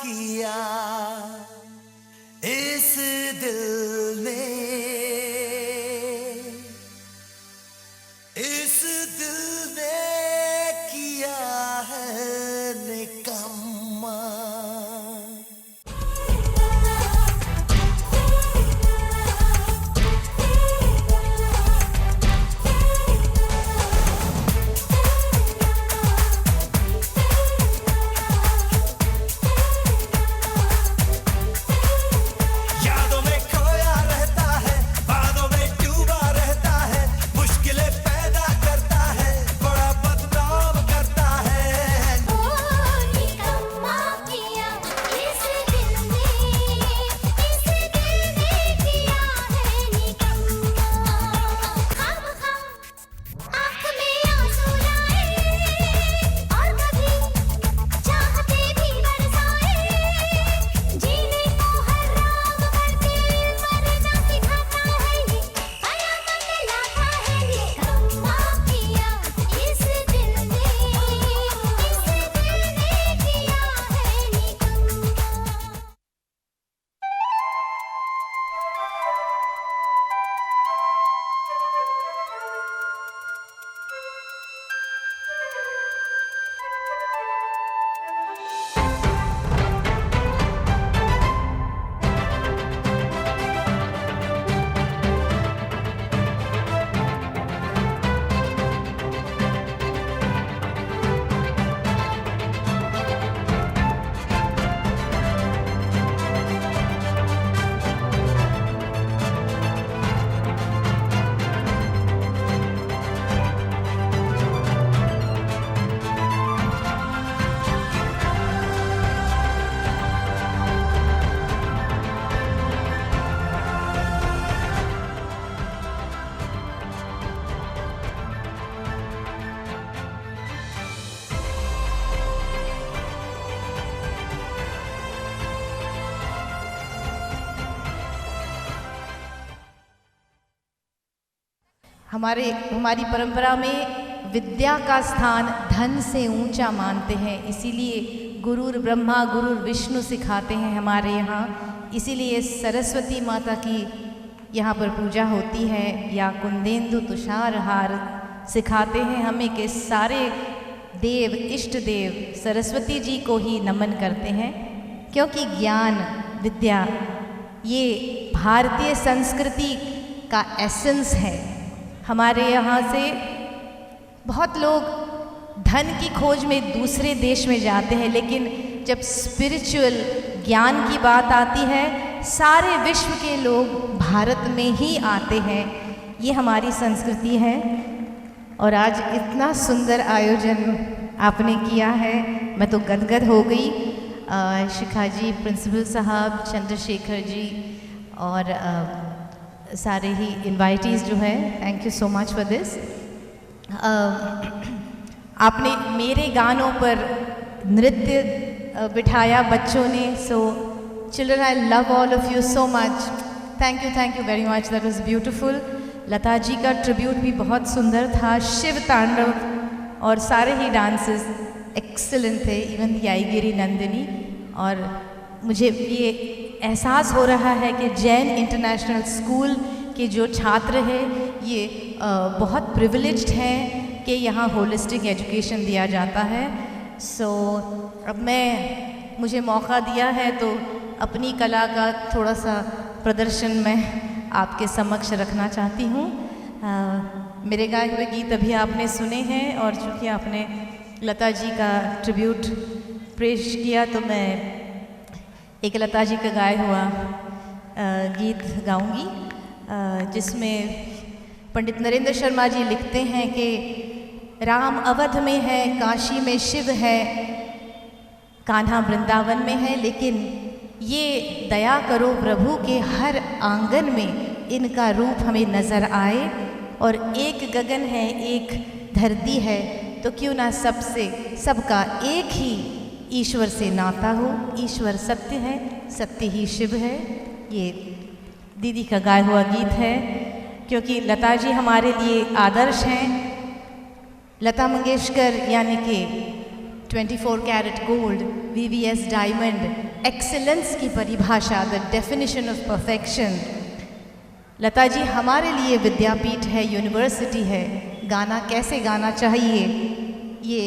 किया इस दिल ने, इस दिल ने किया है निकम्मा। यादों में खोया रहता है, बादों में डूबा रहता है, मुश्किलें पैदा करता है, बड़ा बदनाम करता है। ओ निकम्मा किया इस दिल ने, इस दिल ने किया है निकम्मा। खामखा आँख में आंसू लाए और कभी चाहते भी बरसाए, जीने को हराम करके मरना सिखाता है ये, कयामत लाता है ये। निकम्मा किया इस दिल ने, इस दिल ने किया है निकम्मा। हमारी परंपरा में विद्या का स्थान धन से ऊंचा मानते हैं, इसीलिए गुरुर ब्रह्मा गुरुर विष्णु सिखाते हैं हमारे यहाँ। इसीलिए सरस्वती माता की यहाँ पर पूजा होती है, या कुंदेंदु तुषार हार सिखाते हैं हमें कि सारे देव इष्ट देव सरस्वती जी को ही नमन करते हैं, क्योंकि ज्ञान विद्या ये भारतीय संस्कृति का एसेंस है। हमारे यहाँ से बहुत लोग धन की खोज में दूसरे देश में जाते हैं, लेकिन जब स्पिरिचुअल ज्ञान की बात आती है सारे विश्व के लोग भारत में ही आते हैं। ये हमारी संस्कृति है। और आज इतना सुंदर आयोजन आपने किया है, मैं तो गदगद हो गई। शिखा जी, प्रिंसिपल साहब, चंद्रशेखर जी और सारे ही इनवाइटीज़ जो है, thank you so much for this. आपने मेरे गानों पर नृत्य बिठाया बच्चों ने, so children I love all of you so much. Thank you very much, that was beautiful. Lata ji का ट्रिब्यूट भी बहुत सुंदर था, शिव तांडव और सारे ही डांसेस एक्सीलेंट थे, इवन दी आईगिरी नंदिनी। और मुझे ये एहसास हो रहा है कि जैन इंटरनेशनल स्कूल के जो छात्र हैं ये बहुत प्रिविलेज्ड हैं कि यहाँ होलिस्टिक एजुकेशन दिया जाता है। सो अब मुझे मौका दिया है तो अपनी कला का थोड़ा सा प्रदर्शन मैं आपके समक्ष रखना चाहती हूँ। मेरे गाए हुए गीत अभी आपने सुने हैं और चूँकि आपने लता जी का ट्रिब्यूट पेश किया तो मैं एक लता जी का गाया हुआ गीत गाऊंगी, जिसमें पंडित नरेंद्र शर्मा जी लिखते हैं कि राम अवध में है, काशी में शिव है, कान्हा वृंदावन में है, लेकिन ये दया करो प्रभु के हर आंगन में इनका रूप हमें नज़र आए। और एक गगन है, एक धरती है, तो क्यों ना सबका एक ही ईश्वर से नाता हो। ईश्वर सत्य है, सत्य ही शिव है। ये दीदी का गाया हुआ गीत है, क्योंकि लता जी हमारे लिए आदर्श हैं। लता मंगेशकर यानी कि 24 carat gold, VVS diamond, excellence की परिभाषा, the definition of perfection. Lata ji हमारे लिए विद्यापीठ है, यूनिवर्सिटी है। गाना कैसे गाना चाहिए ये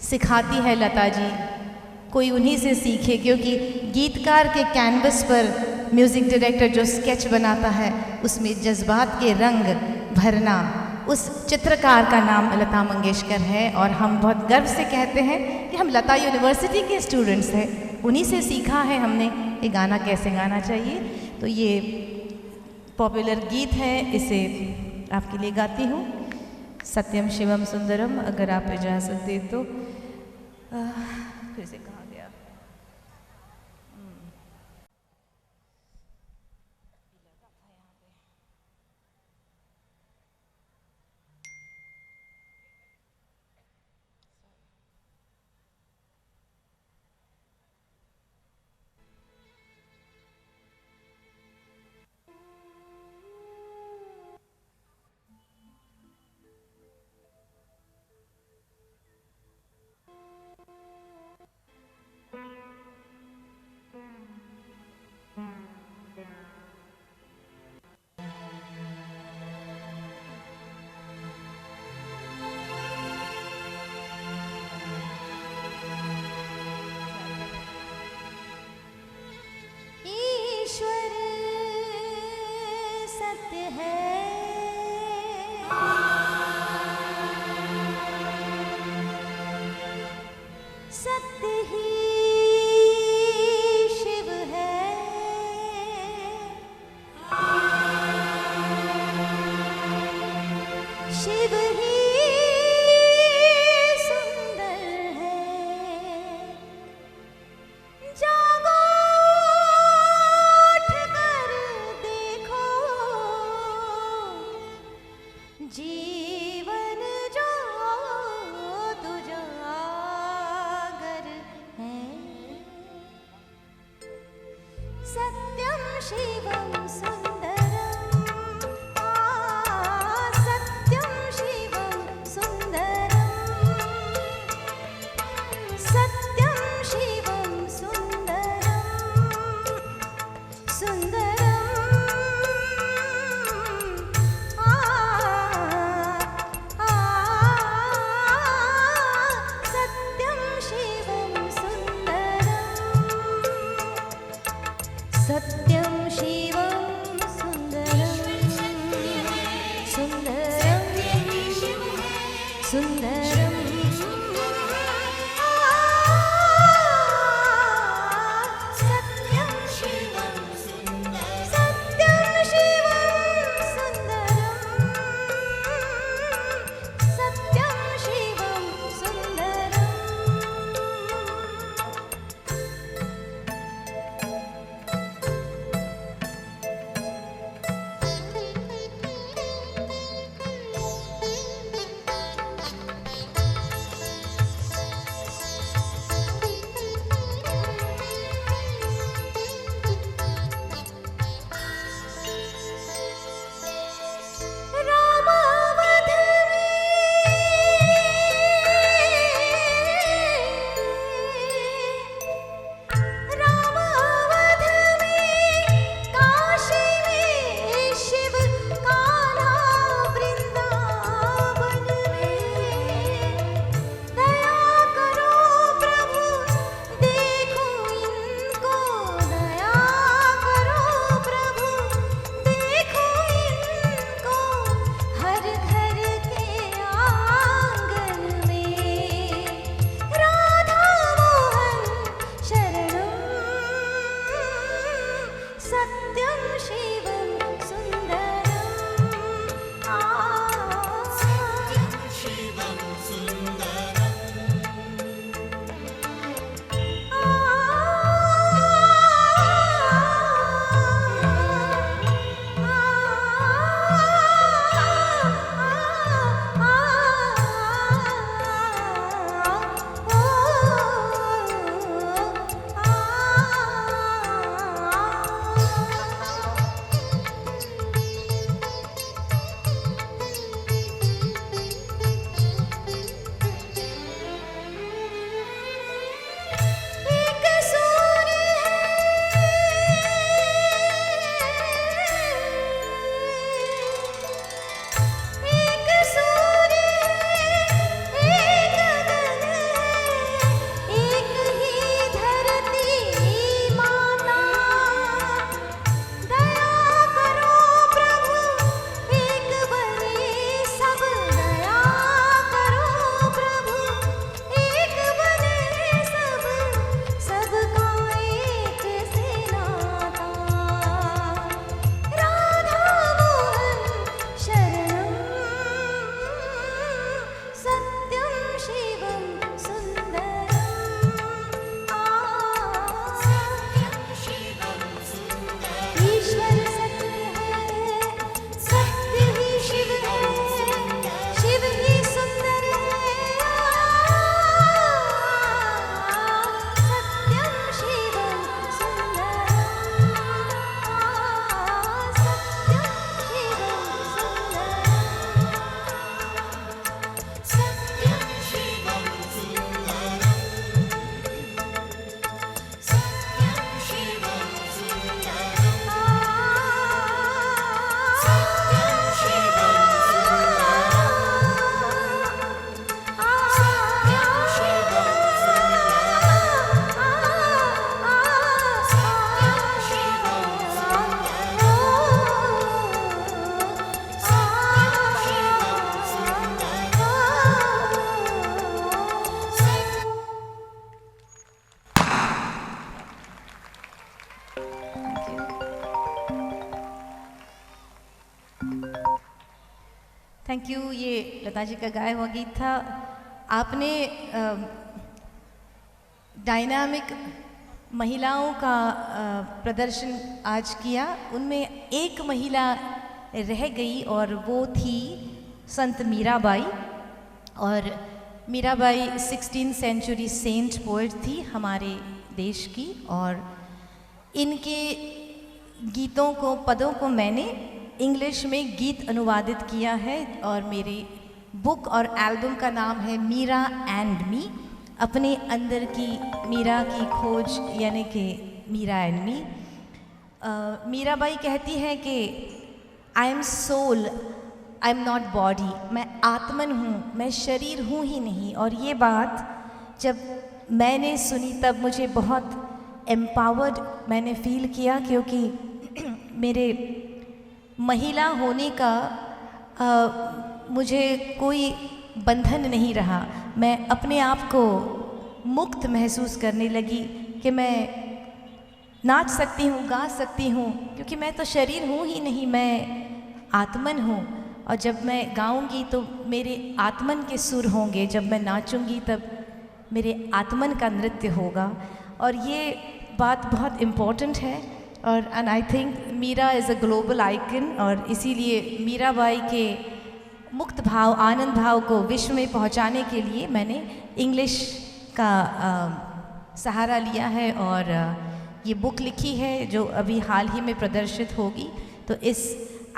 सिखाती है लता जी। कोई उन्हीं से सीखे, क्योंकि गीतकार के कैनवस पर म्यूज़िक डायरेक्टर जो स्केच बनाता है उसमें जज्बात के रंग भरना, उस चित्रकार का नाम लता मंगेशकर है। और हम बहुत गर्व से कहते हैं कि हम लता यूनिवर्सिटी के स्टूडेंट्स हैं, उन्हीं से सीखा है हमने ये गाना कैसे गाना चाहिए। तो ये पॉपुलर गीत है, इसे आपके लिए गाती हूँ। सत्यम शिवम सुंदरम, अगर आप इजाज़त दे तो। फिर से कहाँ गया? ईश्वर सत्य है, सत्य ही शिव है। शिव ही सुंदर है। जागो उठकर देखो, जीवन जो तुजागर है। सत्यम शिवम सुंदरम, सत्यम शिवम सुंदरम, सत्यम शिवम सुंदरम, सुंदरम। सत्यम शिवम सुंदरम, सत्यम शिवम सुंदरम, सुंदरम, सुंदरम। सत्यम शिवम सुंदरम, सत्यम शिवम सुंदरम, सत्यम शिवम सुंदरम। Thank you. ये लता जी का गाया हुआ गीत था। आपने डायनामिक महिलाओं का प्रदर्शन आज किया। उनमें एक महिला रह गई और वो थी संत मीराबाई। और Mirabai 16th century Saint poet थी हमारे देश की। और इनके गीतों को, पदों को मैंने इंग्लिश में गीत अनुवादित किया है और मेरी बुक और एल्बम का नाम है मीरा एंड मी, अपने अंदर की मीरा की खोज, यानी कि मीरा एंड मी। मीराबाई कहती है कि I am soul, I am not body, मैं आत्मन हूँ, मैं शरीर हूँ ही नहीं। और ये बात जब मैंने सुनी तब मुझे बहुत एम्पावर्ड मैंने फील किया, क्योंकि मेरे महिला होने का मुझे कोई बंधन नहीं रहा। मैं अपने आप को मुक्त महसूस करने लगी कि मैं नाच सकती हूँ, गा सकती हूँ, क्योंकि मैं तो शरीर हूँ ही नहीं, मैं आत्मन हूँ। और जब मैं गाऊंगी तो मेरे आत्मन के सुर होंगे, जब मैं नाचूंगी तब मेरे आत्मन का नृत्य होगा। और ये बात बहुत इम्पोर्टेंट है। और and I think Meera is a global icon, और इसीलिए मीराबाई के मुक्त भाव, आनंद भाव को विश्व में पहुंचाने के लिए मैंने इंग्लिश का सहारा लिया है और ये बुक लिखी है जो अभी हाल ही में प्रदर्शित होगी। तो इस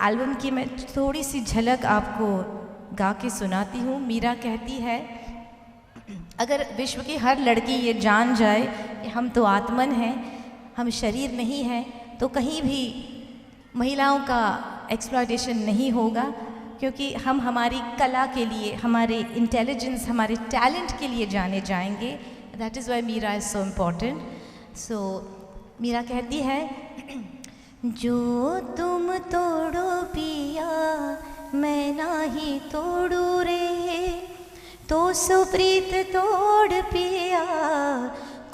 एल्बम की मैं थोड़ी सी झलक आपको गा के सुनाती हूँ। मीरा कहती है, अगर विश्व की हर लड़की ये जान जाए कि हम तो आत्मन हैं, हम शरीर नहीं हैं, तो कहीं भी महिलाओं का एक्सप्लॉयटेशन नहीं होगा, क्योंकि हम हमारी कला के लिए, हमारे इंटेलिजेंस, हमारे टैलेंट के लिए जाने जाएंगे। That is why Meera is so important. So Meera कहती है, जो तुम तोड़ो पिया मैं नाही तोड़ू रे, तो सुप्रीत तोड़ पिया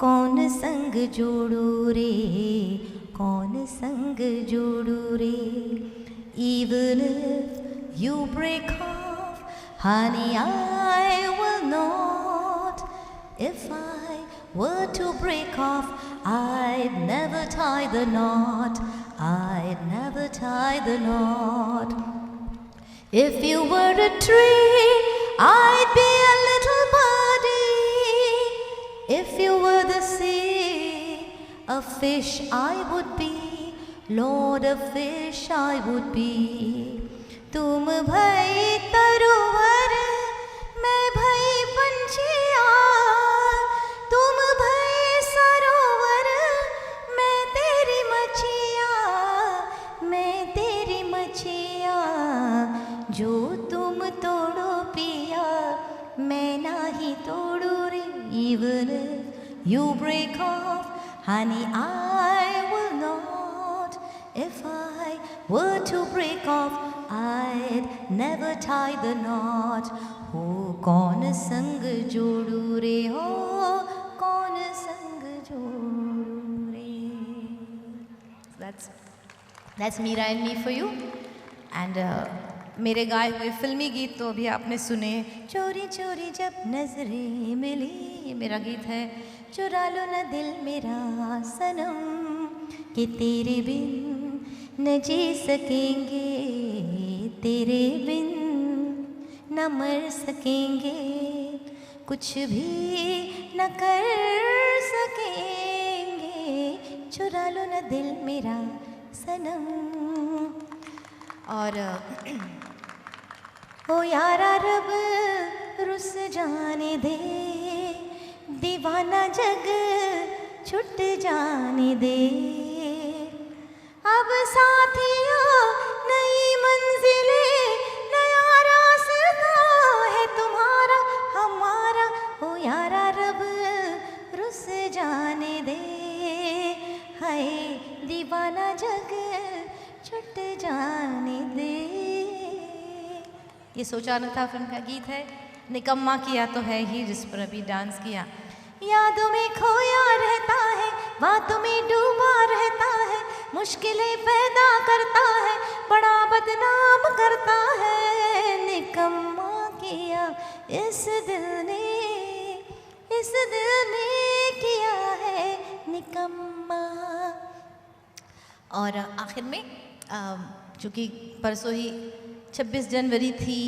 कौन संग जोड़ू रे, कौन संग जोड़ू रे। Even if you break off, honey, I will not. If I were to break off, I'd never tie the knot, I'd never tie the knot. If you were a tree, I'd be a little birdie. If you were the sea, a fish I would be, Lord, a fish I would be. तुम भई तरुवर, मैं भई पंछिया, तुम भई सरोवर, मैं तेरी मछिया, मैं तेरी मछिया। जो तुम तोड़ो पिया मैं नाही तोड़ू रे। Even if you break off, honey, I will not. If I were to break off, I'd never tie the knot. हो कौन संग जोड़ू रे, हो कौन संग जोड़ू रे। That's Meera and me for you. And मेरे गाए हुए फिल्मी गीत तो अभी आपने सुने। चोरी चोरी जब नजरें मिली, ये मेरा गीत है। चुरा लो न दिल मेरा सनम, कि तेरे बिन न जी सकेंगे, तेरे बिन न मर सकेंगे, कुछ भी न कर सकेंगे। चुरा लो न दिल मेरा सनम। और ओ यारा रब रुस जाने दे, दीवाना जग छुट जाने दे। अब साथियों नई मंजिले, नया रास्ता है तुम्हारा हमारा। ओ यारा रब रुस जाने दे, हाय दीवाना जग छुट जाने दे। ये सोचा न था फिल्म का गीत है। निकम्मा किया तो है ही, जिस पर अभी डांस किया। यादों में खोया रहता है, बातों में डूबा रहता है, मुश्किलें पैदा करता है, बड़ा बदनाम करता है। निकम्मा किया इस दिल ने किया है निकम्मा। और आखिर में चूँकि परसों ही 26 जनवरी थी,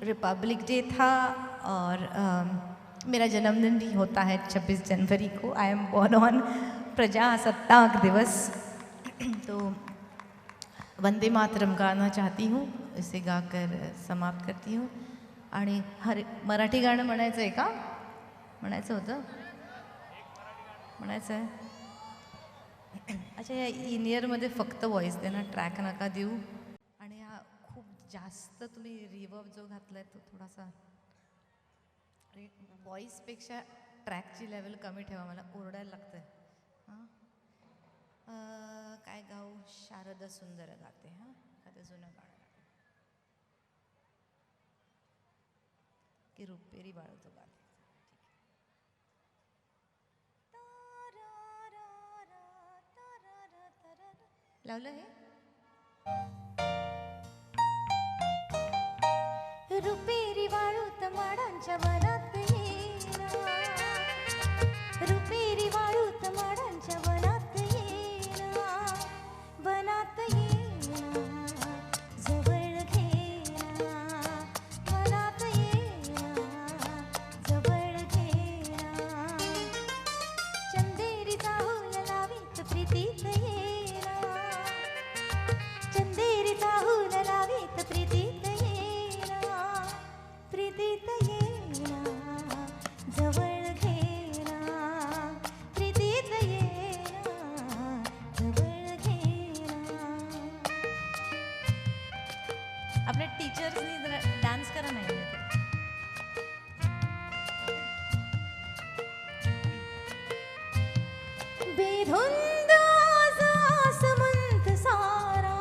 रिपब्लिक डे था, और मेरा जन्मदिन भी होता है 26 जनवरी को। आई एम बॉर्न ऑन प्रजासत्ताक दिवस। तो वंदे मातरम गाना चाहती हूँ, इसे गाकर समाप्त करती हूँ। आणि मराठी गाणं म्हणायचं आहे का? म्हणायचं होतं? म्हणायचं आहे? अच्छा, या इनियरमध्ये फक्त व्हॉइस दे ना, ट्रॅक नका देऊ. आणि हा खूप जास्त तुम्ही रिवर्ब जो घातलाय तो थोडासा व्हॉइसपेक्षा ट्रॅकची लेवल कमी ठेवा, मला ओरडायला लागतं आहे. हां, काय गाऊ? शारदा सुंदर गाते. हां, एखादं जुनं गाणं की रुपेरी बाळतो गाते. लावलं हे? रुपेरी वाळूत माडांच्या वनात येना, रुपेरी वाळूत माडांच्या वनात येना, वनात येना, जवळ घेना, वनात येना, जवळ घेना, चंदेरीचा हुल लावीत प्रीतीत येना, चंदेरीचा हुल लावीत प्रीतीत येना, प्रीतीत येना, जवळ घेना, प्रीतीत येना, जवळ घेना. आपल्या टीचर्सनी जरा डान्स करा नाही. बेधुंद आसमंत सारा,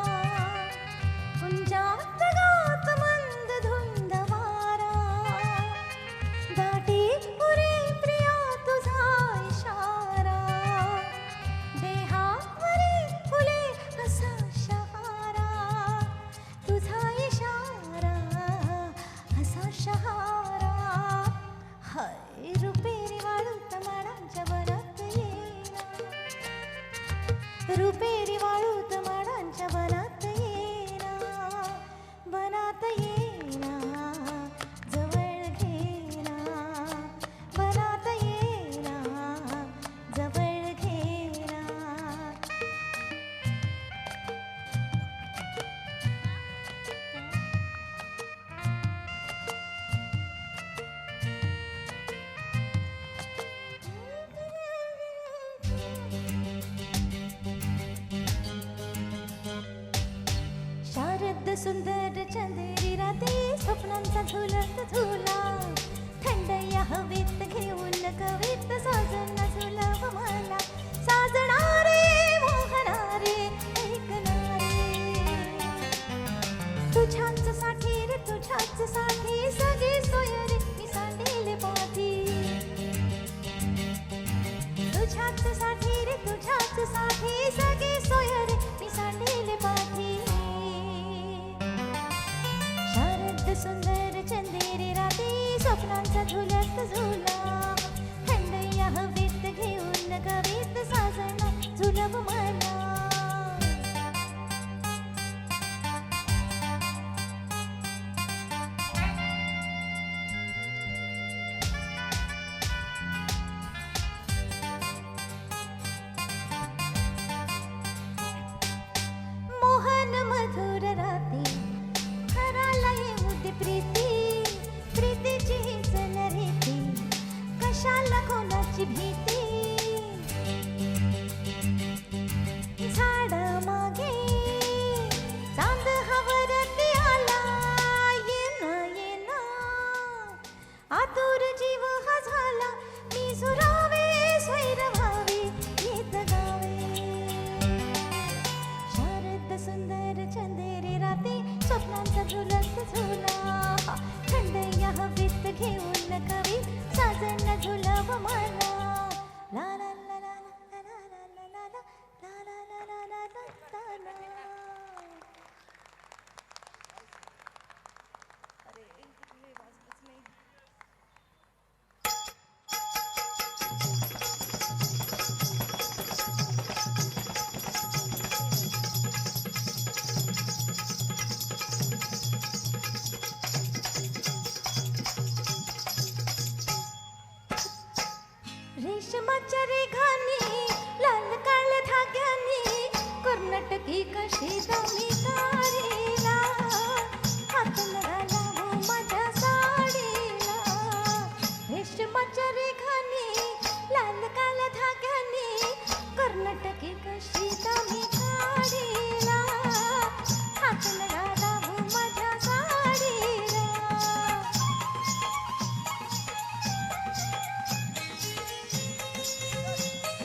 कुंजात गात मंद धुंद वारा, दाटी पुरे प्रिया तुझा इशारा, देहावरी फुले असा शहारा, तुझा इशारा असा शहारा. हाय रुपेरी वाळूत माडांच्या वनात येना, रुपेरी वाळूत माडांच्या वनात येना, वनात येना, जवळ घेना, वनात येना, जवळ घेना. शारद सुंदर चंदेरी राते, स्वप्नांचा झुलत झुला, थंड या हवेत घेऊन कवीत साजना झुलव मला, साजणारे मोहणारे ऐकणारे, तुझ्याच साठी रे तुझ्याच साठी, सगळी सोय रे मी सांडेल पाठी, तुझ्याच साठी रे तुझ्याच साठी, सगळी सोय रे मी सांडेल पाठी. शारद सुंदर चंदेरी राती, स्वप्नांचा झुलत झुला, थंड या हवेत घेऊन कवीत कशी दमी काढीला हात लगाला माझ्या साडीला रेशमाच्या रेखानी लाल काल धाग्यानी कर्नाटकी कशी दमी काढीला हात लगाला माझ्या साडीला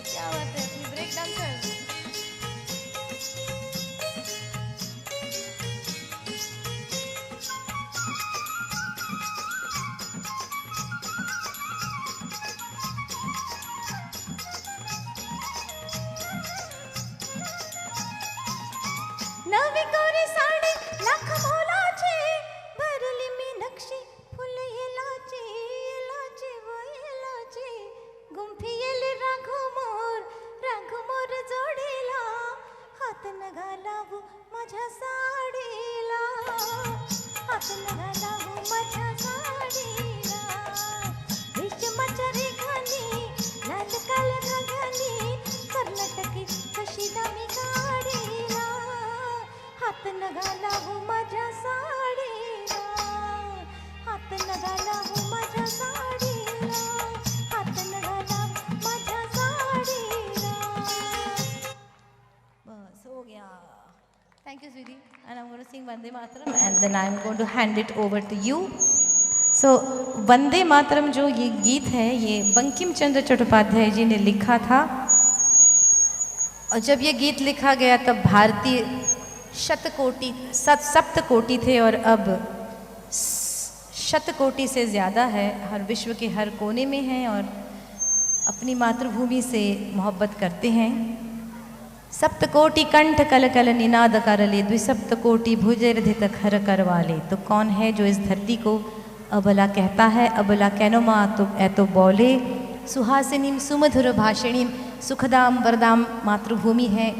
क्या बात है, अपनी ब्रेक डांसर। नवी कोरी साडी लाख मोलाची भरली मी नक्षी फुल येलाची येलाची व येलाची गुंफी येले राघुमोर जोडीला हात न घालावू माझ्या साडीला हात न घालावू माझ्या साडीला रेशमाच्या रेखानी लाल काल धाग्यानी कर्नाटकी कशी दामी काढीला हात न घालावू माझ्या साडीला हात न घालावू माझ्या साडीला हात न घालावू माझ्या साडीला बस हो गया। Thank you, sweetie. And I'm going to sing Vande Mataram and then I'm going to hand it over to you. So, Vande Mataram जो ये गीत है ये बंकिम चंद्र चट्टोपाध्याय जी ने लिखा था और जब ये गीत लिखा गया तब भारतीय सप्तकोटि थे और अब शतकोटि से ज़्यादा है, हर विश्व के हर कोने में हैं और अपनी मातृभूमि से मोहब्बत करते हैं। सप्तकोटि कंठ कल कल निनाद करले द्विसप्तकोटि भुजरधित खर करवाले। तो कौन है जो इस धरती को अबला कहता है, अबला कैनो माँ तो ऐतो बोले। सुहासिनीम सुमधुर भाषिणीम सुखदाम वरदाम मातृभूमि है,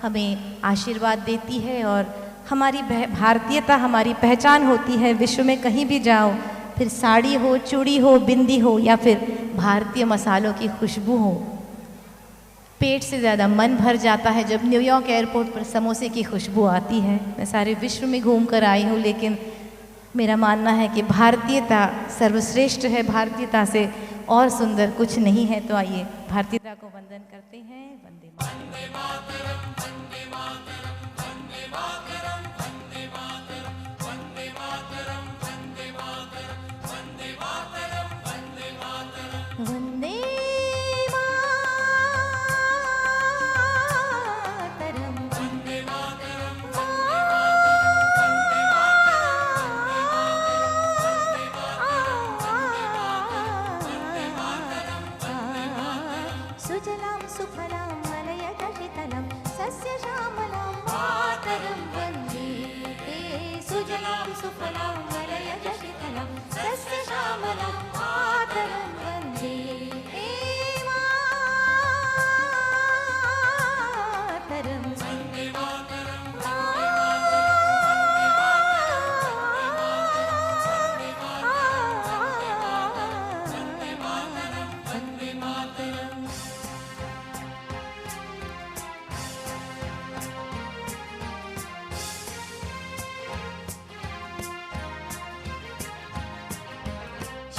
हमें आशीर्वाद देती है और हमारी भारतीयता हमारी पहचान होती है। विश्व में कहीं भी जाओ, फिर साड़ी हो, चूड़ी हो, बिंदी हो या फिर भारतीय मसालों की खुशबू हो, पेट से ज़्यादा मन भर जाता है जब न्यूयॉर्क एयरपोर्ट पर समोसे की खुशबू आती है। मैं सारे विश्व में घूम कर आई हूँ, लेकिन मेरा मानना है कि भारतीयता सर्वश्रेष्ठ है, भारतीयता से और सुंदर कुछ नहीं है। तो आइए भारतीयता को वंदन करते हैं। वंदे मातरम। वंदे सुजलां सुफलां मलयजशितलं सस्यश्यामलां मातरं वन्दे। सुजलां सुफलां मलयजशितलं सस्यश्यामलां मातरं वन्दे। मातरं वन्दे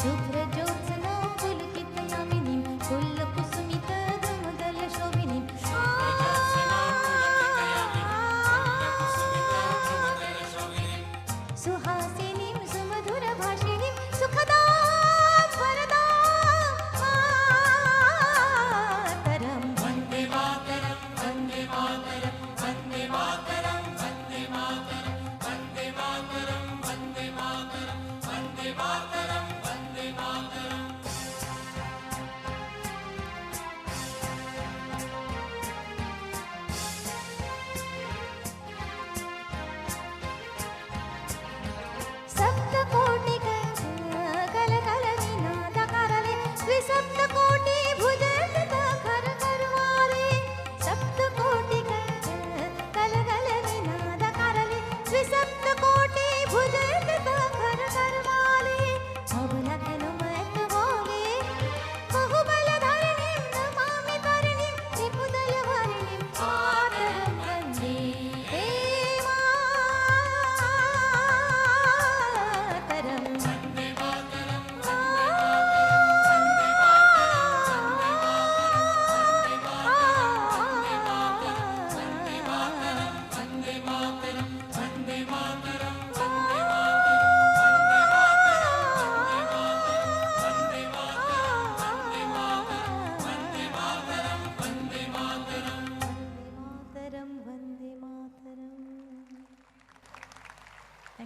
शुभ्र ज्योत्स्ना पुलकितयामिनीं पुल्लकुसुमितद्रुमदलशोभिनीं सुहासिनीं सुमधुरभाषिणीं सुखदां वरदां मातरं वन्दे मातरं वन्दे मातरं वन्दे मातरं वन्दे मातरं वन्दे मातरं वन्दे मातरं वन्दे मातरं वन्दे मातरं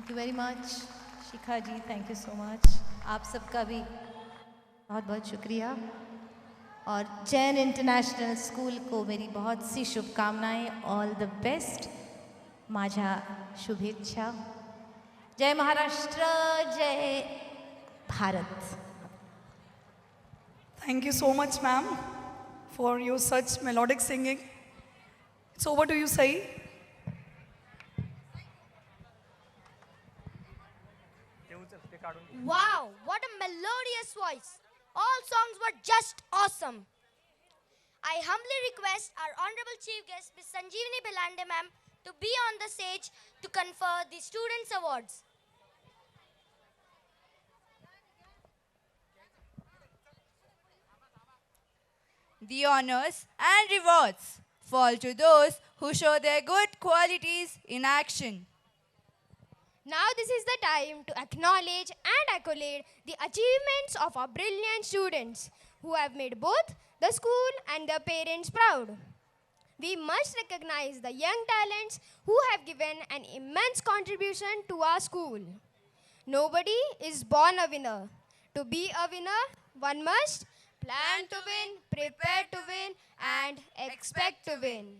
thank you very much Shikha ji, thank you so much. आप सबका भी बहुत बहुत शुक्रिया और जैन इंटरनेशनल स्कूल को मेरी बहुत सी शुभकामनाएं। ऑल द बेस्ट, माझ्या शुभेच्छा। जय महाराष्ट्र, जय Bharat. Thank you so much, ma'am, for your such melodic singing. It's over to you, Sai. Wow, what a melodious voice. All songs were just awesome. I humbly request our Honorable Chief Guest, Ms. Sanjeevani Bhelande ma'am, to be on the stage to confer the Students' Awards. The honors and rewards fall to those who show their good qualities in action. Now this is the time to acknowledge and accolade the achievements of our brilliant students who have made both the school and their parents proud. We must recognize the young talents who have given an immense contribution to our school. Nobody is born a winner. To be a winner, one must plan to win, prepare to win, and expect to win.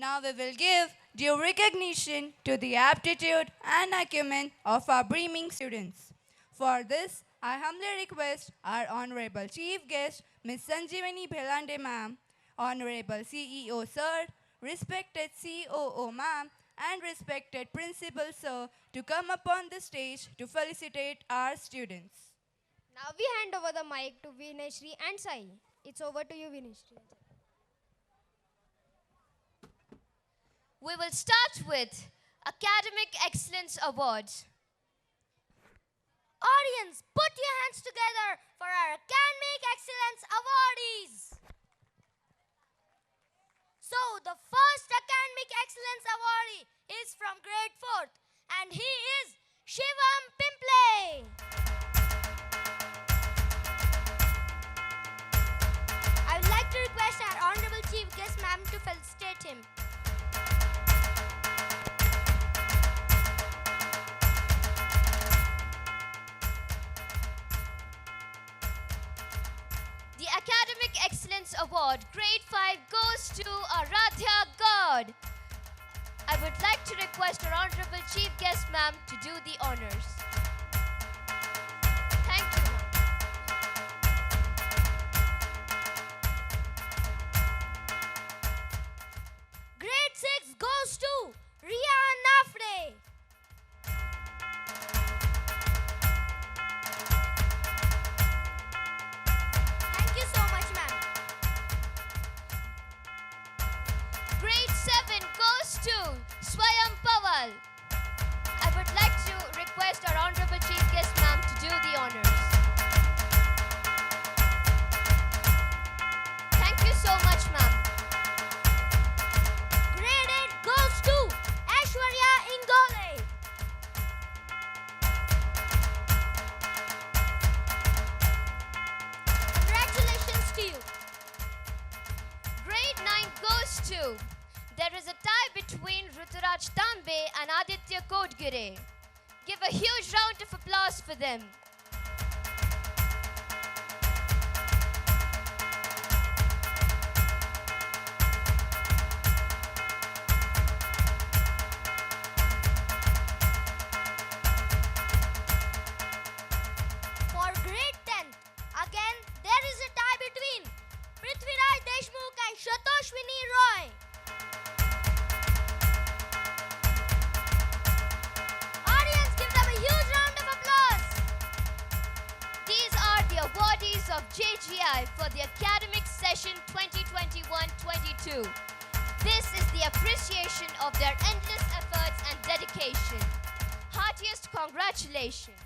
Now we will give due recognition to the aptitude and acumen of our beaming students. For this, I humbly request our Honorable Chief Guest, Ms. Sanjeevani Bhelande ma'am, Honorable CEO sir, respected COO ma'am, and respected Principal sir to come upon the stage to felicitate our students. Now we hand over the mic to Vinayshri and Sai. It's over to you, Vinayshri. We will start with Academic Excellence Awards. Audience, put your hands together for our Academic Excellence Awardees. So, the first Academic Excellence Awardee is from grade 4th and he is Shivam Pimple. I would like to request our Honorable Chief Guest ma'am to felicitate him. The Academic Excellence Award, Grade 5, goes to Aradhya God. I would like to request our Honorable Chief Guest ma'am to do the honors. Thank you, ma'am. Grade 6 goes to Ria Nafre. Thank you so much, ma'am. Grade 7 goes to Swayam Pawal. I would like to request our Honorable Chief Guest ma'am to do the honors. Thank you so much, ma'am. Grade 8 goes to Aishwarya Ingole. Congratulations to you. Grade 9 goes to. There is a tie between Ruturaj Tambe and Aditya Kodgire. Give a huge round of applause for them. For grade 10, again there is a tie between Prithviraj Deshmukh and Shatoshwini Roy. Audience, give them a huge round of applause. These are the awardees of JGI for the academic session 2021-22. This is the appreciation of their endless efforts and dedication. Heartiest congratulations.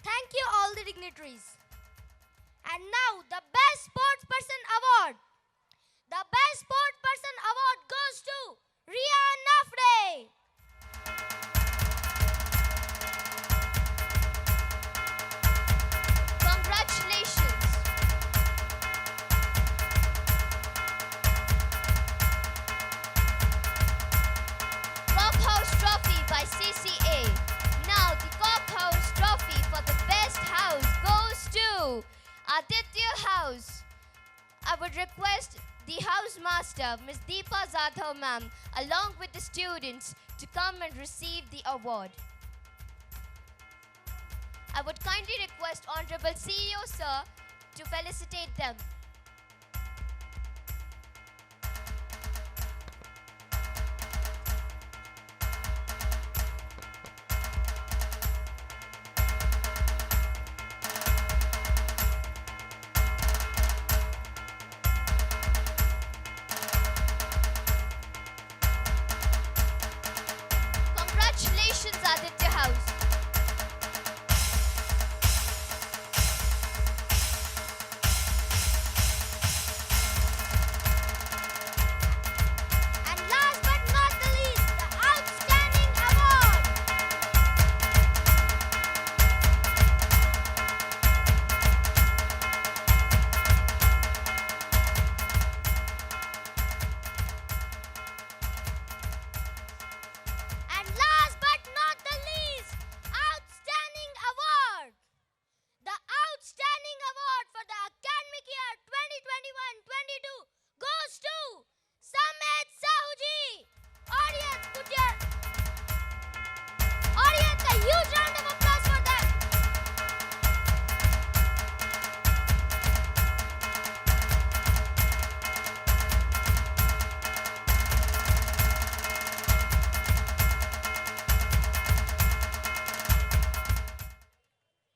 Thank you all the dignitaries. And now the Best Sportsperson Award. The Best Sportsperson Award goes to Ria Nafre. Congratulations. Rock House Trophy by by CCA. Now the Cock House trophy for the best house goes to Aditya House. I would request the house master, Ms. Deepa Zadhav ma'am, along with the students to come and receive the award. I would kindly request Honorable CEO sir to felicitate them.